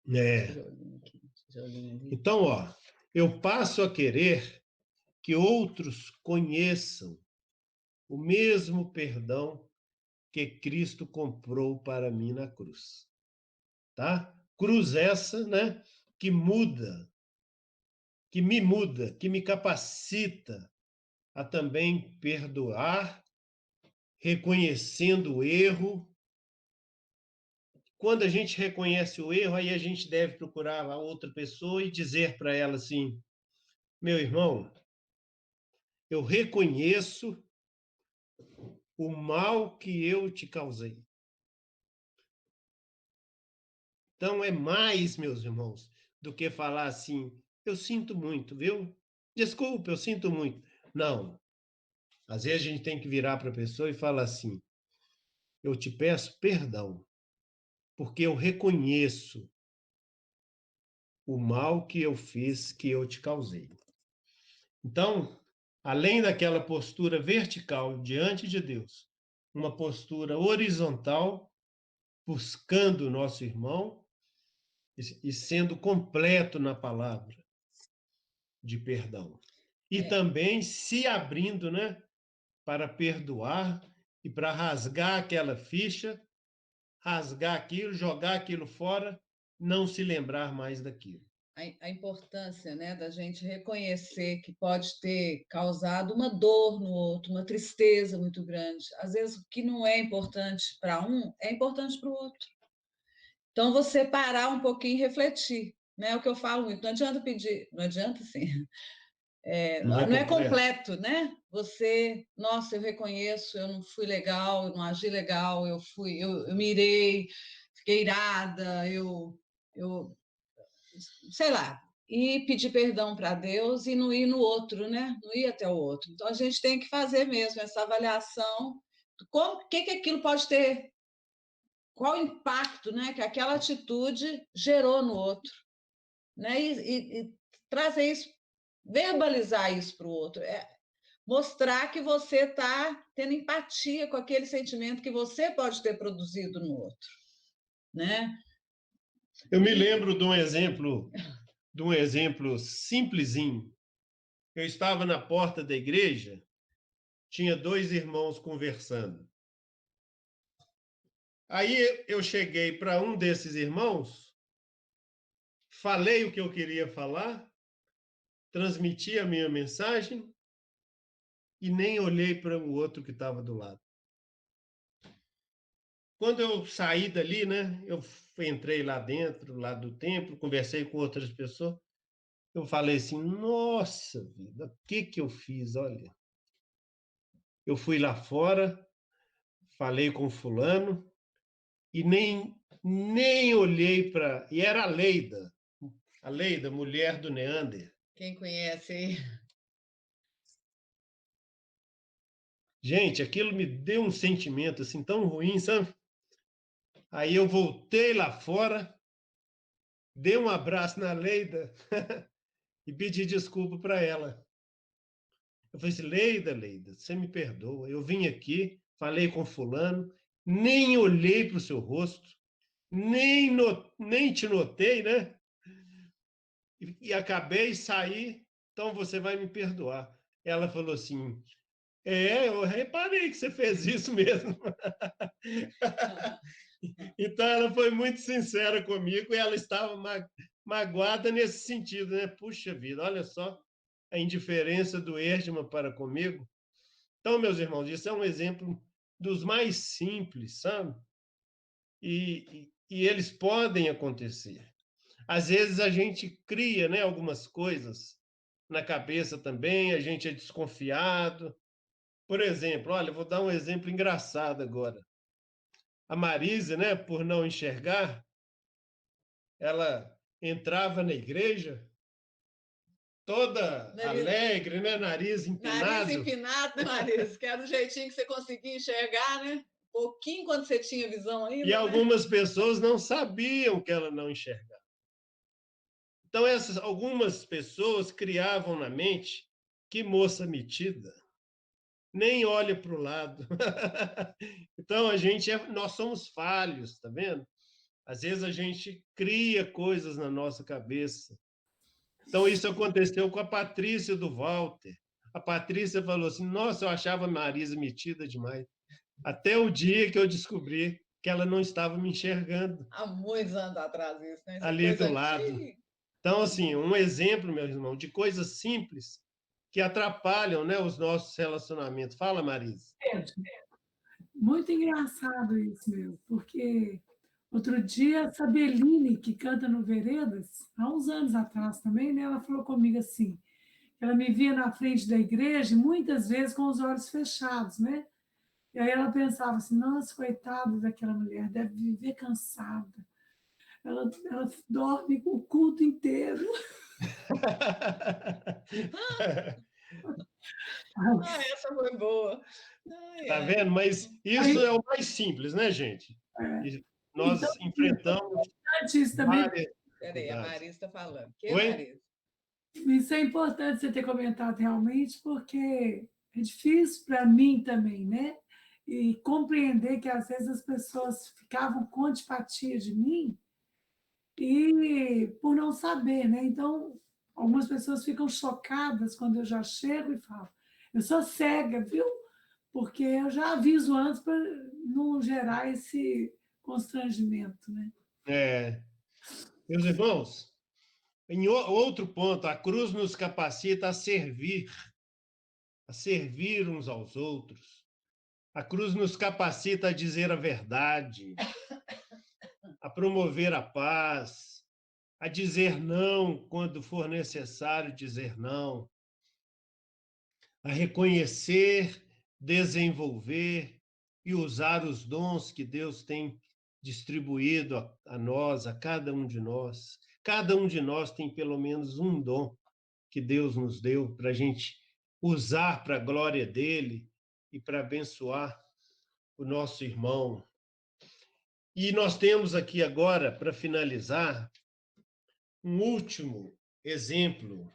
É. Tijolinho aqui, tijolinho ali. Então, eu passo a querer que outros conheçam o mesmo perdão que Cristo comprou para mim na cruz. Tá? Cruz essa, né, que me capacita a também perdoar, reconhecendo o erro. Quando a gente reconhece o erro, aí a gente deve procurar a outra pessoa e dizer para ela assim: meu irmão, eu reconheço o mal que eu te causei. Então é mais, meus irmãos, do que falar assim: eu sinto muito, viu? Desculpa, eu sinto muito. Não. Às vezes a gente tem que virar para a pessoa e falar assim: eu te peço perdão, porque eu reconheço o mal que eu fiz, que eu te causei. Então, além daquela postura vertical diante de Deus, uma postura horizontal, buscando o nosso irmão e sendo completo na palavra de perdão. E também se abrindo, né, para perdoar e para rasgar aquela ficha, rasgar aquilo, jogar aquilo fora, não se lembrar mais daquilo. a importância, né, da gente reconhecer que pode ter causado uma dor no outro, uma tristeza muito grande. Às vezes, o que não é importante para um é importante para o outro. Então, você parar um pouquinho e refletir, né? O que eu falo muito, não adianta pedir, não adianta sim. Não é completo, né? Você, nossa, eu reconheço, eu não fui legal, eu não agi legal, eu me irei, fiquei irada, eu sei lá, e pedir perdão para Deus e não ir no outro, né? Não ir até o outro. Então a gente tem que fazer mesmo essa avaliação, o que aquilo pode ter, qual o impacto, né, que aquela atitude gerou no outro, né? E trazer isso, verbalizar isso para o outro, mostrar que você está tendo empatia com aquele sentimento que você pode ter produzido no outro, né? Eu me lembro de um exemplo simplesinho. Eu estava na porta da igreja, tinha 2 irmãos conversando. Aí eu cheguei para um desses irmãos, falei o que eu queria falar, transmiti a minha mensagem e nem olhei para o outro que estava do lado. Quando eu saí dali, né, eu entrei lá dentro, lá do templo, conversei com outras pessoas, eu falei assim, nossa vida, o que eu fiz? Olha, eu fui lá fora, falei com fulano e nem olhei para... E era a Leida, mulher do Neander. Quem conhece aí? Gente, aquilo me deu um sentimento assim tão ruim, sabe? Aí eu voltei lá fora, dei um abraço na Leida e pedi desculpa para ela. Eu falei assim, Leida, você me perdoa. Eu vim aqui, falei com fulano, nem olhei para o seu rosto, nem te notei, né? E acabei, saí, então você vai me perdoar. Ela falou assim, eu reparei que você fez isso mesmo. Então, ela foi muito sincera comigo e ela estava magoada nesse sentido, né? Puxa vida, olha só a indiferença do Erdmann para comigo. Então, meus irmãos, isso é um exemplo dos mais simples, sabe? E eles podem acontecer. Às vezes a gente cria, né, algumas coisas na cabeça também, a gente é desconfiado. Por exemplo, olha, eu vou dar um exemplo engraçado agora. A Marisa, né, por não enxergar, ela entrava na igreja toda alegre, né, nariz empinado. Nariz empinado, Marisa, que era do jeitinho que você conseguia enxergar, né? Pouquinho quando você tinha visão ainda. E algumas pessoas não sabiam que ela não enxergava. Então, algumas pessoas criavam na mente que moça metida, nem olha para o lado. Então, nós somos falhos, tá vendo? Às vezes a gente cria coisas na nossa cabeça. Então, isso aconteceu com a Patrícia do Walter. A Patrícia falou assim, nossa, eu achava a Marisa metida demais. Até o dia que eu descobri que ela não estava me enxergando. Há muitos anos atrás isso, né? Ali do lado. Então, assim, um exemplo, meu irmão, de coisas simples que atrapalham, né, os nossos relacionamentos. Fala, Marisa. Muito engraçado isso mesmo, porque outro dia a Sabeline, que canta no Veredas, há uns anos atrás também, né, ela falou comigo assim, ela me via na frente da igreja, muitas vezes com os olhos fechados, né? E aí ela pensava assim, nossa, coitada daquela mulher, deve viver cansada. Ela dorme o culto inteiro. Essa foi boa. Tá vendo? Mas isso é o mais simples, né, gente? Nós então, enfrentamos isso também. Peraí, a Marisa está falando. Oi? Marisa? Isso é importante você ter comentado realmente, porque é difícil para mim também, né? E compreender que às vezes as pessoas ficavam com antipatia de mim e por não saber, né? Então, algumas pessoas ficam chocadas quando eu já chego e falo, eu sou cega, viu? Porque eu já aviso antes para não gerar esse constrangimento, né? Meus irmãos, Em outro ponto, a cruz nos capacita a servir uns aos outros. A cruz nos capacita a dizer a verdade, a promover a paz, a dizer não quando for necessário dizer não, a reconhecer, desenvolver e usar os dons que Deus tem distribuído a nós, a cada um de nós. Cada um de nós tem pelo menos um dom que Deus nos deu para a gente usar para a glória dele e para abençoar o nosso irmão. E nós temos aqui agora, para finalizar, um último exemplo,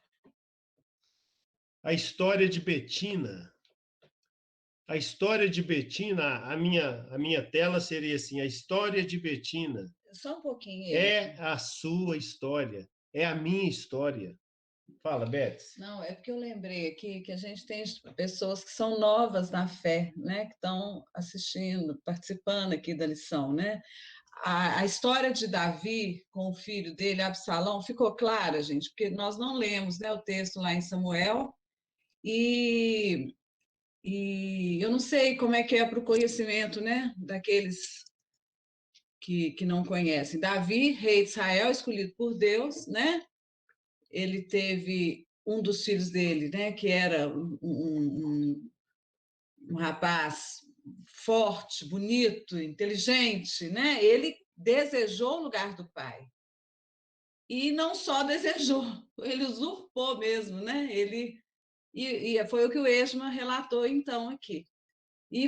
a história de Betina. A história de Betina, a minha tela seria assim, a história de Betina. Só um pouquinho. É a sua história, é a minha história. Fala, Beth. Não, é porque eu lembrei aqui que a gente tem pessoas que são novas na fé, né? Que estão assistindo, participando aqui da lição, né? A história de Davi com o filho dele, Absalão, ficou clara, gente, porque nós não lemos, né, o texto lá em Samuel, e eu não sei como é que é para o conhecimento, né, daqueles que não conhecem. Davi, rei de Israel, escolhido por Deus, né? Ele teve um dos filhos dele, né, que era um rapaz forte, bonito, inteligente, né? Ele desejou o lugar do pai. E não só desejou, ele usurpou mesmo, né? E foi o que o Esma relatou então aqui. E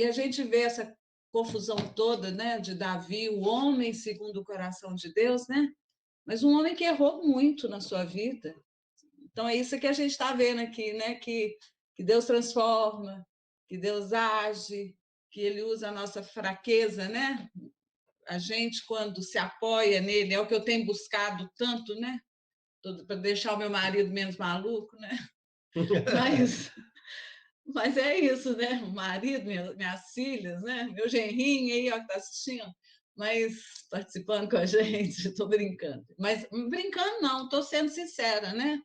a gente vê essa confusão toda, né, de Davi, o homem segundo o coração de Deus, né? Mas um homem que errou muito na sua vida. Então é isso que a gente está vendo aqui, né? Que Deus transforma, que Deus age, que Ele usa a nossa fraqueza, né? A gente, quando se apoia nele, é o que eu tenho buscado tanto, né? Para deixar o meu marido menos maluco, né? Mas é isso, né? O marido, minhas filhas, né? Meu genrinho aí, ó, que está assistindo, mas participando com a gente, estou brincando. Mas brincando não, estou sendo sincera, né?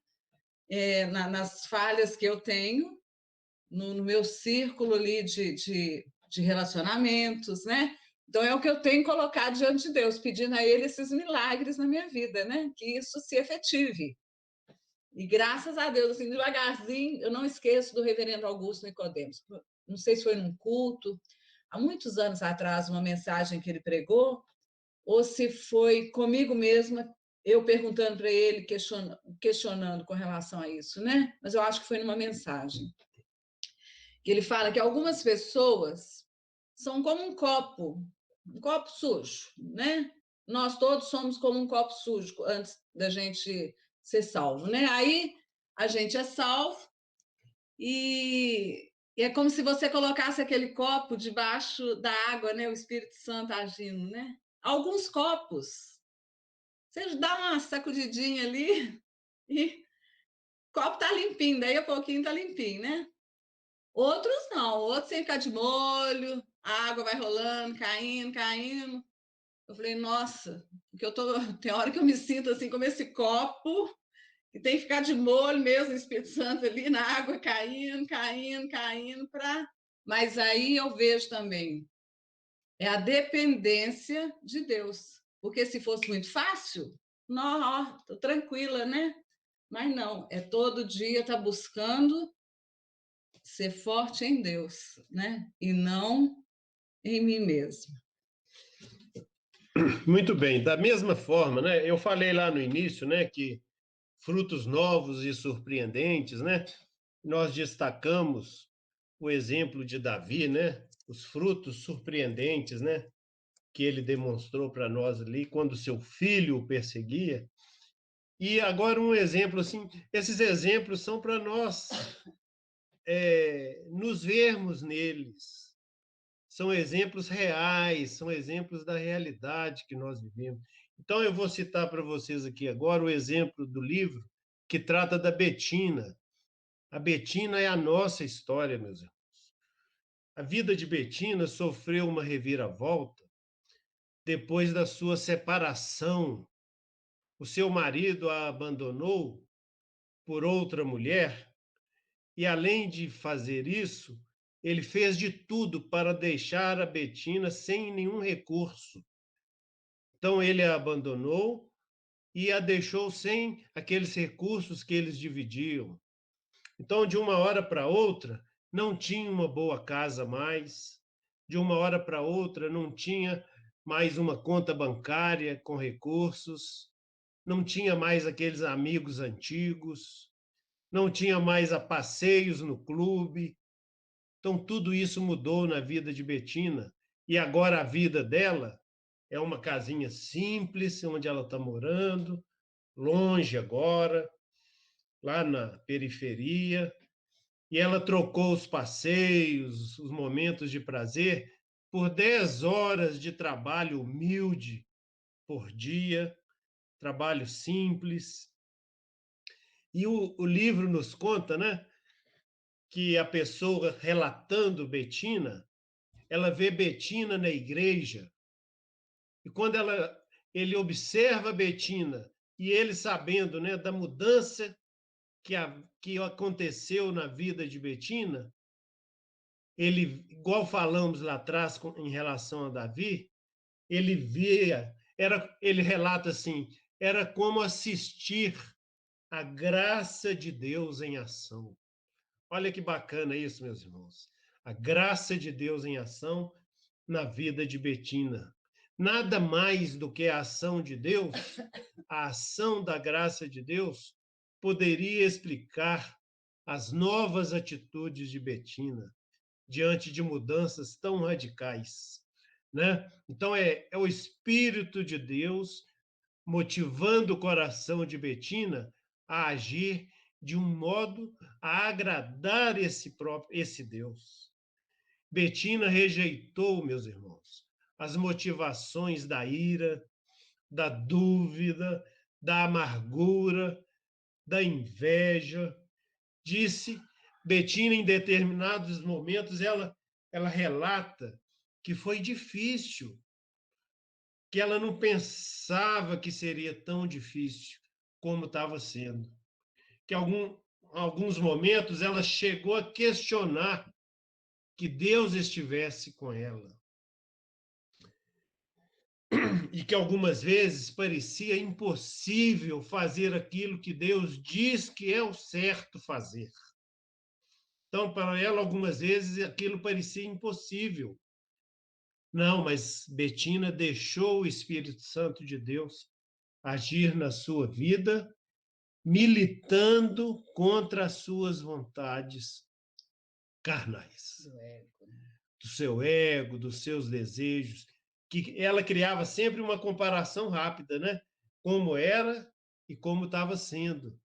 Nas falhas que eu tenho, no meu círculo ali de relacionamentos, né? Então, é o que eu tenho colocado diante de Deus, pedindo a Ele esses milagres na minha vida, né? Que isso se efetive. E graças a Deus, assim, devagarzinho, eu não esqueço do reverendo Augusto Nicodemos. Não sei se foi num culto, há muitos anos atrás, uma mensagem que ele pregou, ou se foi comigo mesma, eu perguntando para ele, questionando com relação a isso, né? Mas eu acho que foi numa mensagem. Que ele fala que algumas pessoas são como um copo sujo, né? Nós todos somos como um copo sujo antes da gente ser salvo, né? Aí a gente é salvo e é como se você colocasse aquele copo debaixo da água, né? O Espírito Santo agindo, né? Alguns copos, você dá uma sacudidinha ali e o copo tá limpinho, daí a pouquinho tá limpinho, né? Outros não, outros sem ficar de molho, a água vai rolando, caindo, caindo. Eu falei, nossa, porque tem hora que eu me sinto assim como esse copo, que tem que ficar de molho mesmo, o Espírito Santo ali na água caindo, caindo, caindo, mas aí eu vejo também, é a dependência de Deus. Porque se fosse muito fácil, não, tô tranquila, né? Mas não, é todo dia tá buscando ser forte em Deus, né? E não em mim mesma. Muito bem. Da mesma forma, né? Eu falei lá no início, né, que frutos novos e surpreendentes, né? Nós destacamos o exemplo de Davi, né? Os frutos surpreendentes, né? Que ele demonstrou para nós ali quando seu filho o perseguia. E agora um exemplo assim, esses exemplos são para nós nos vermos neles. São exemplos reais, são exemplos da realidade que nós vivemos. Então, eu vou citar para vocês aqui agora o exemplo do livro que trata da Betina. A Betina é a nossa história, meus irmãos. A vida de Betina sofreu uma reviravolta depois da sua separação o seu marido a abandonou por outra mulher, e além de fazer isso, ele fez de tudo para deixar a Betina sem nenhum recurso. Então ele a abandonou e a deixou sem aqueles recursos que eles dividiam. Então, de uma hora para outra, não tinha uma boa casa mais, de uma hora para outra, não tinha mais uma conta bancária com recursos, não tinha mais aqueles amigos antigos, não tinha mais passeios no clube. Então, tudo isso mudou na vida de Betina, e agora a vida dela é uma casinha simples, onde ela está morando, longe agora, lá na periferia, e ela trocou os passeios, os momentos de prazer, por 10 horas de trabalho humilde por dia, trabalho simples. E o livro nos conta, né, que a pessoa relatando Betina, ela vê Betina na igreja, e quando ele observa Betina, e ele sabendo, né, da mudança que aconteceu na vida de Betina, ele, igual falamos lá atrás em relação a Davi, ele via, ele relata assim, era como assistir a graça de Deus em ação. Olha que bacana isso, meus irmãos. A graça de Deus em ação na vida de Betina. Nada mais do que a ação de Deus, a ação da graça de Deus, poderia explicar as novas atitudes de Betina diante de mudanças tão radicais, né? Então, é o Espírito de Deus motivando o coração de Betina a agir de um modo a agradar esse Deus. Betina rejeitou, meus irmãos, as motivações da ira, da dúvida, da amargura, da inveja. Disse Betina, em determinados momentos, ela relata que foi difícil, que ela não pensava que seria tão difícil como estava sendo. Que alguns momentos ela chegou a questionar que Deus estivesse com ela. E que algumas vezes parecia impossível fazer aquilo que Deus diz que é o certo fazer. Então, para ela, algumas vezes aquilo parecia impossível. Não, mas Betina deixou o Espírito Santo de Deus agir na sua vida, militando contra as suas vontades carnais, do seu ego, dos seus desejos, que ela criava sempre uma comparação rápida, né? Como era e como estava sendo.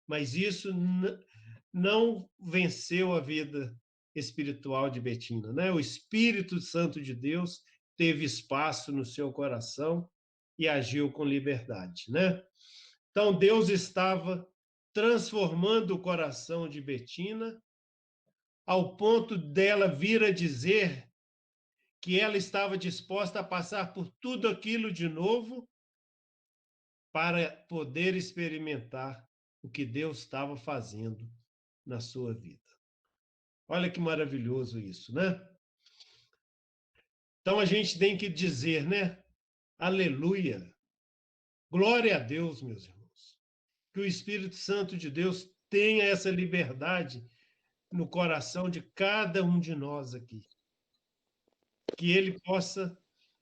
Mas isso não venceu a vida espiritual de Betina, né? O Espírito Santo de Deus teve espaço no seu coração e agiu com liberdade, né? Então, Deus estava transformando o coração de Betina ao ponto dela vir a dizer que ela estava disposta a passar por tudo aquilo de novo para poder experimentar o que Deus estava fazendo na sua vida. Olha que maravilhoso isso, né? Então a gente tem que dizer, né? Aleluia! Glória a Deus, meus irmãos. Que o Espírito Santo de Deus tenha essa liberdade no coração de cada um de nós aqui. Que ele possa,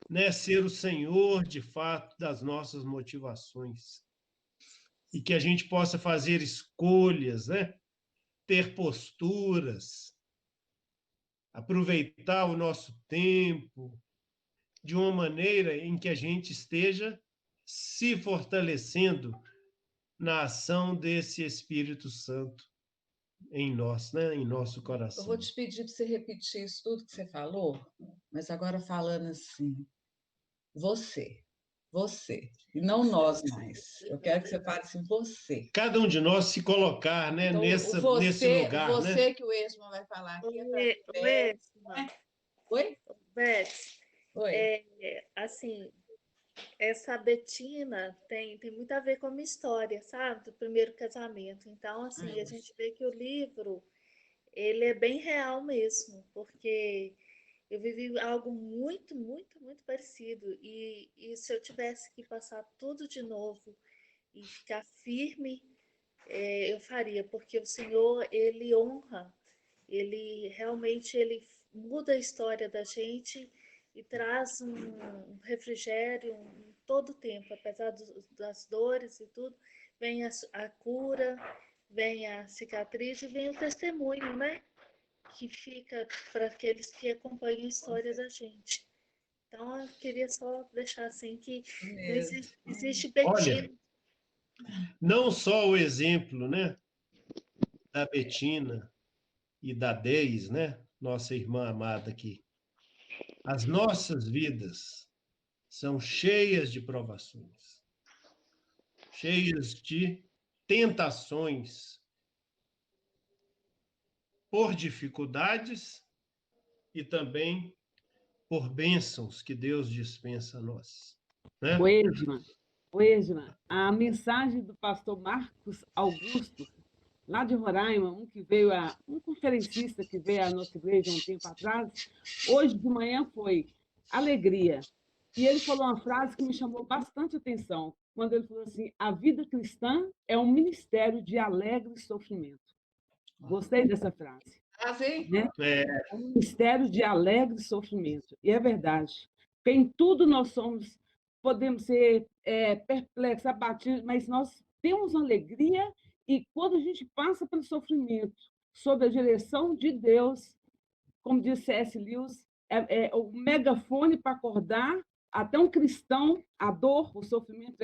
né, ser o Senhor, de fato, das nossas motivações. E que a gente possa fazer escolhas, né? Ter posturas, aproveitar o nosso tempo de uma maneira em que a gente esteja se fortalecendo na ação desse Espírito Santo em nós, né? Em nosso coração. Eu vou te pedir para você repetir isso tudo que você falou, mas agora falando assim, você, e não nós mais. Eu quero que você fale assim, você. Cada um de nós se colocar, né, então, nesse lugar, você, né? que o Esma vai falar aqui. Esma. Oi? Beth, Oi. assim, essa Betina tem muito a ver com a minha história, sabe? Do primeiro casamento. Então, assim, a gente vê que o livro, ele é bem real mesmo, porque eu vivi algo muito, muito, muito parecido. E se eu tivesse que passar tudo de novo e ficar firme, eu faria, porque o Senhor, ele honra, ele realmente ele muda a história da gente e traz um refrigério em todo o tempo, apesar das dores e tudo, vem a cura, vem a cicatriz e vem o testemunho, né? Que fica para aqueles que acompanham a história da gente. Então, eu queria só deixar assim que não existe Betina. Olha, não só o exemplo, né, da Betina e da Deis, né, nossa irmã amada aqui. As nossas vidas são cheias de provações, cheias de tentações por dificuldades e também por bênçãos que Deus dispensa a nós. Né? O Esma, a mensagem do pastor Marcos Augusto, lá de Roraima, um conferencista que veio à nossa igreja um tempo atrás, hoje de manhã foi alegria. E ele falou uma frase que me chamou bastante atenção, quando ele falou assim: a vida cristã é um ministério de alegre sofrimento. Gostei dessa frase. Né? É um ministério de alegre sofrimento. E é verdade. Porque em tudo nós podemos ser perplexos, abatidos, mas nós temos alegria e quando a gente passa pelo sofrimento, sob a direção de Deus, como disse C.S. Lewis, o megafone para acordar até um cristão, a dor, o sofrimento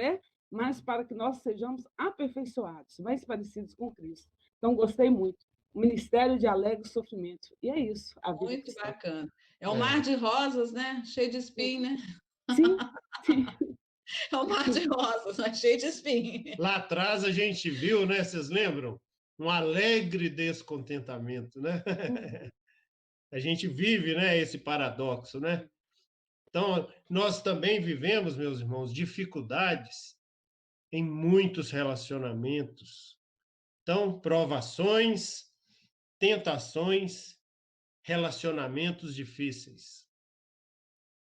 mas para que nós sejamos aperfeiçoados, mais parecidos com Cristo. Então, gostei muito. O Ministério de Alegre Sofrimento. E é isso. A vida muito cristã. bacana. É um mar de rosas, né? Cheio de espinho, né? Sim, sim. É um mar de rosas, mas cheio de espinho. Lá atrás a gente viu, né? Vocês lembram? Um alegre descontentamento, né? A gente vive, né, esse paradoxo, né? Então, nós também vivemos, meus irmãos, dificuldades em muitos relacionamentos. Então, provações, tentações, relacionamentos difíceis.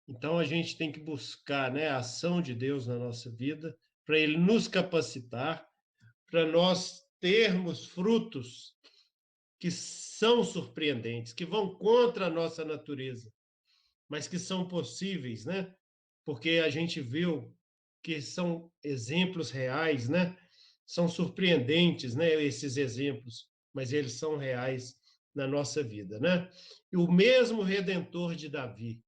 Então, a gente tem que buscar, né, a ação de Deus na nossa vida, para Ele nos capacitar, para nós termos frutos que são surpreendentes, que vão contra a nossa natureza, mas que são possíveis, né? Porque a gente viu que são exemplos reais, né? São surpreendentes, né? Esses exemplos, mas eles são reais na nossa vida, né? E o mesmo Redentor de Davi,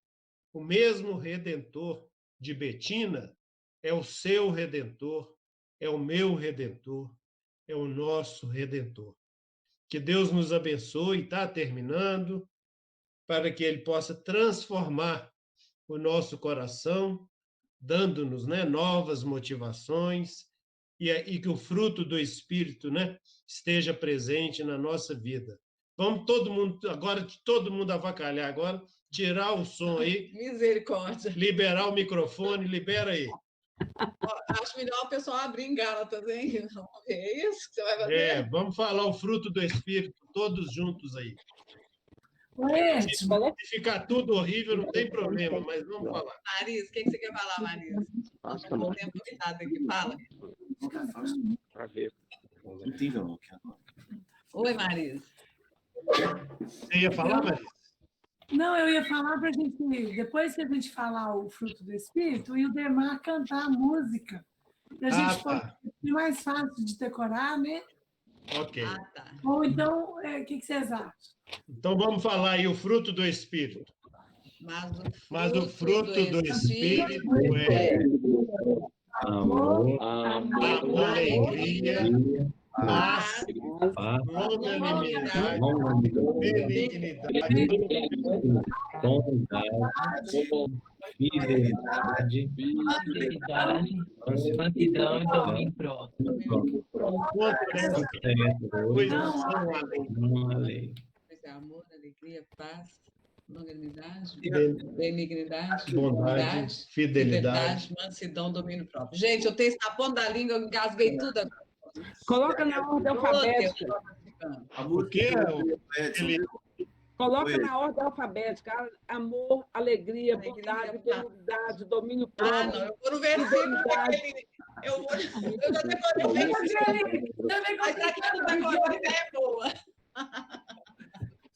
o mesmo Redentor de Betina, é o seu Redentor, é o meu Redentor, é o nosso Redentor. Que Deus nos abençoe, está terminando, para que Ele possa transformar o nosso coração, dando-nos, né, novas motivações e que o fruto do Espírito, né, esteja presente na nossa vida. Vamos todo mundo avacalhar agora, tirar o som aí. Misericórdia. Liberar o microfone, libera aí. Acho melhor o pessoal abrir em gala também. É isso que você vai fazer? Vamos falar o fruto do Espírito, todos juntos aí. Se ficar tudo horrível, não tem problema, mas vamos falar. Marisa, o que você quer falar, Marisa? O tempo limitado aqui, fala. Oi, Marisa. Você ia falar, Marisa? Não, eu ia falar para a gente, depois que a gente falar o fruto do Espírito, e o Demar cantar a música. Para a gente poder ser mais fácil de decorar, né? Ok. Tá. Ou então, o que vocês acham? Então vamos falar aí o fruto do Espírito. Mas o fruto do Espírito é amor, alegria, paz, longanimidade, benignidade, bondade, fidelidade, santidão e domínio próprio. Coisas são além. Amor, alegria, paz, longanimidade, Benignidade, benignidade, bondade, fidelidade. mansidão, domínio próprio. Gente, eu tenho isso na ponta da língua, eu engasguei tudo agora. Coloca na ordem alfabética. O que Coloca na ordem alfabética. Amor, alegria, bondade, benignidade, domínio próprio. Não, eu vou no versículo dele. Eu já decorei o versículo. Mas aqui não decorou, é boa.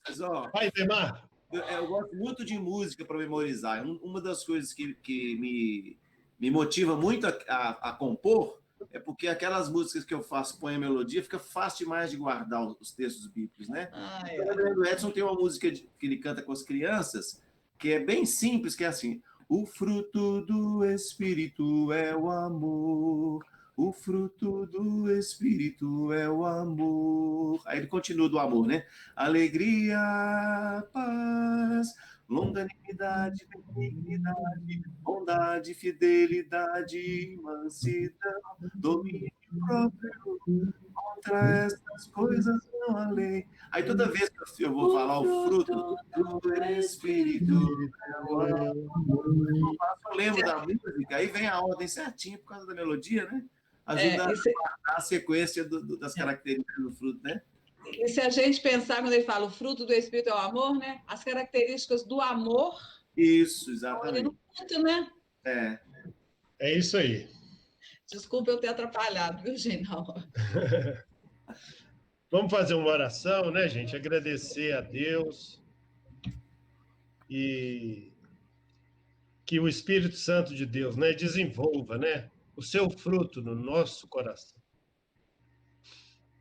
Mas, ó, Vai, Demar. eu gosto muito de música para memorizar. Uma das coisas que me motiva muito a compor é porque aquelas músicas que eu faço, põe a melodia, fica fácil demais de guardar os textos bíblicos, né? O Edson tem uma música que ele canta com as crianças, que é bem simples, que é assim: o fruto do Espírito é o amor, o fruto do Espírito é o amor. Aí ele continua do amor, né? Alegria, paz, longanimidade, benignidade, bondade, fidelidade, mansidão, domínio próprio. Contra essas coisas não há lei. Aí toda vez que eu vou falar o fruto do Espírito, eu lembro da música, aí vem a ordem certinha por causa da melodia, né? Ajuda a guardar a sequência das características do fruto, né? E se a gente pensar, quando ele fala o fruto do Espírito é o amor, né? As características do amor. Isso, exatamente. No fruto, né? É isso aí. Desculpa eu ter atrapalhado, viu, Geinaldo? Vamos fazer uma oração, né, gente? Agradecer a Deus e que o Espírito Santo de Deus, né, desenvolva, né, o seu fruto no nosso coração.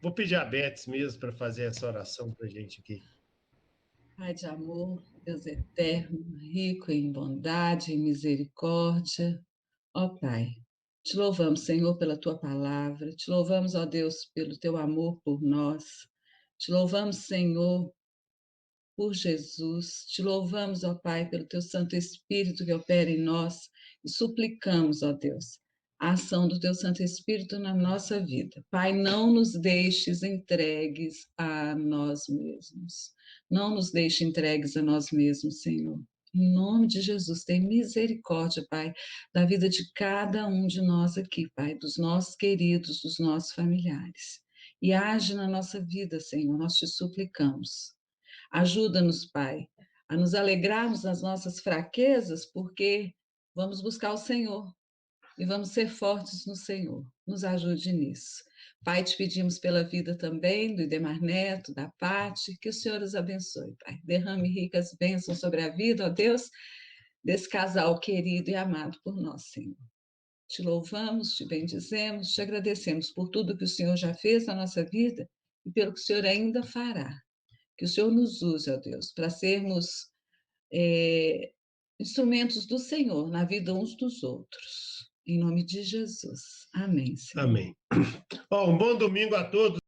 Vou pedir a Beth mesmo para fazer essa oração para a gente aqui. Pai de amor, Deus eterno, rico em bondade e misericórdia, ó Pai, te louvamos, Senhor, pela Tua palavra, te louvamos, ó Deus, pelo Teu amor por nós, te louvamos, Senhor, por Jesus, te louvamos, ó Pai, pelo Teu Santo Espírito que opera em nós e suplicamos, ó Deus, a ação do Teu Santo Espírito na nossa vida. Pai, não nos deixes entregues a nós mesmos. Não nos deixe entregues a nós mesmos, Senhor. Em nome de Jesus, tem misericórdia, Pai, da vida de cada um de nós aqui, Pai, dos nossos queridos, dos nossos familiares. E age na nossa vida, Senhor, nós te suplicamos. Ajuda-nos, Pai, a nos alegrarmos nas nossas fraquezas, porque vamos buscar o Senhor e vamos ser fortes no Senhor. Nos ajude nisso. Pai, te pedimos pela vida também do Idemar Neto, da Pati, que o Senhor os abençoe, Pai. Derrame ricas bênçãos sobre a vida, ó Deus, desse casal querido e amado por nós, Senhor. Te louvamos, te bendizemos, te agradecemos por tudo que o Senhor já fez na nossa vida e pelo que o Senhor ainda fará. Que o Senhor nos use, ó Deus, para sermos instrumentos do Senhor na vida uns dos outros. Em nome de Jesus. Amém, Senhor. Amém. Um bom domingo a todos.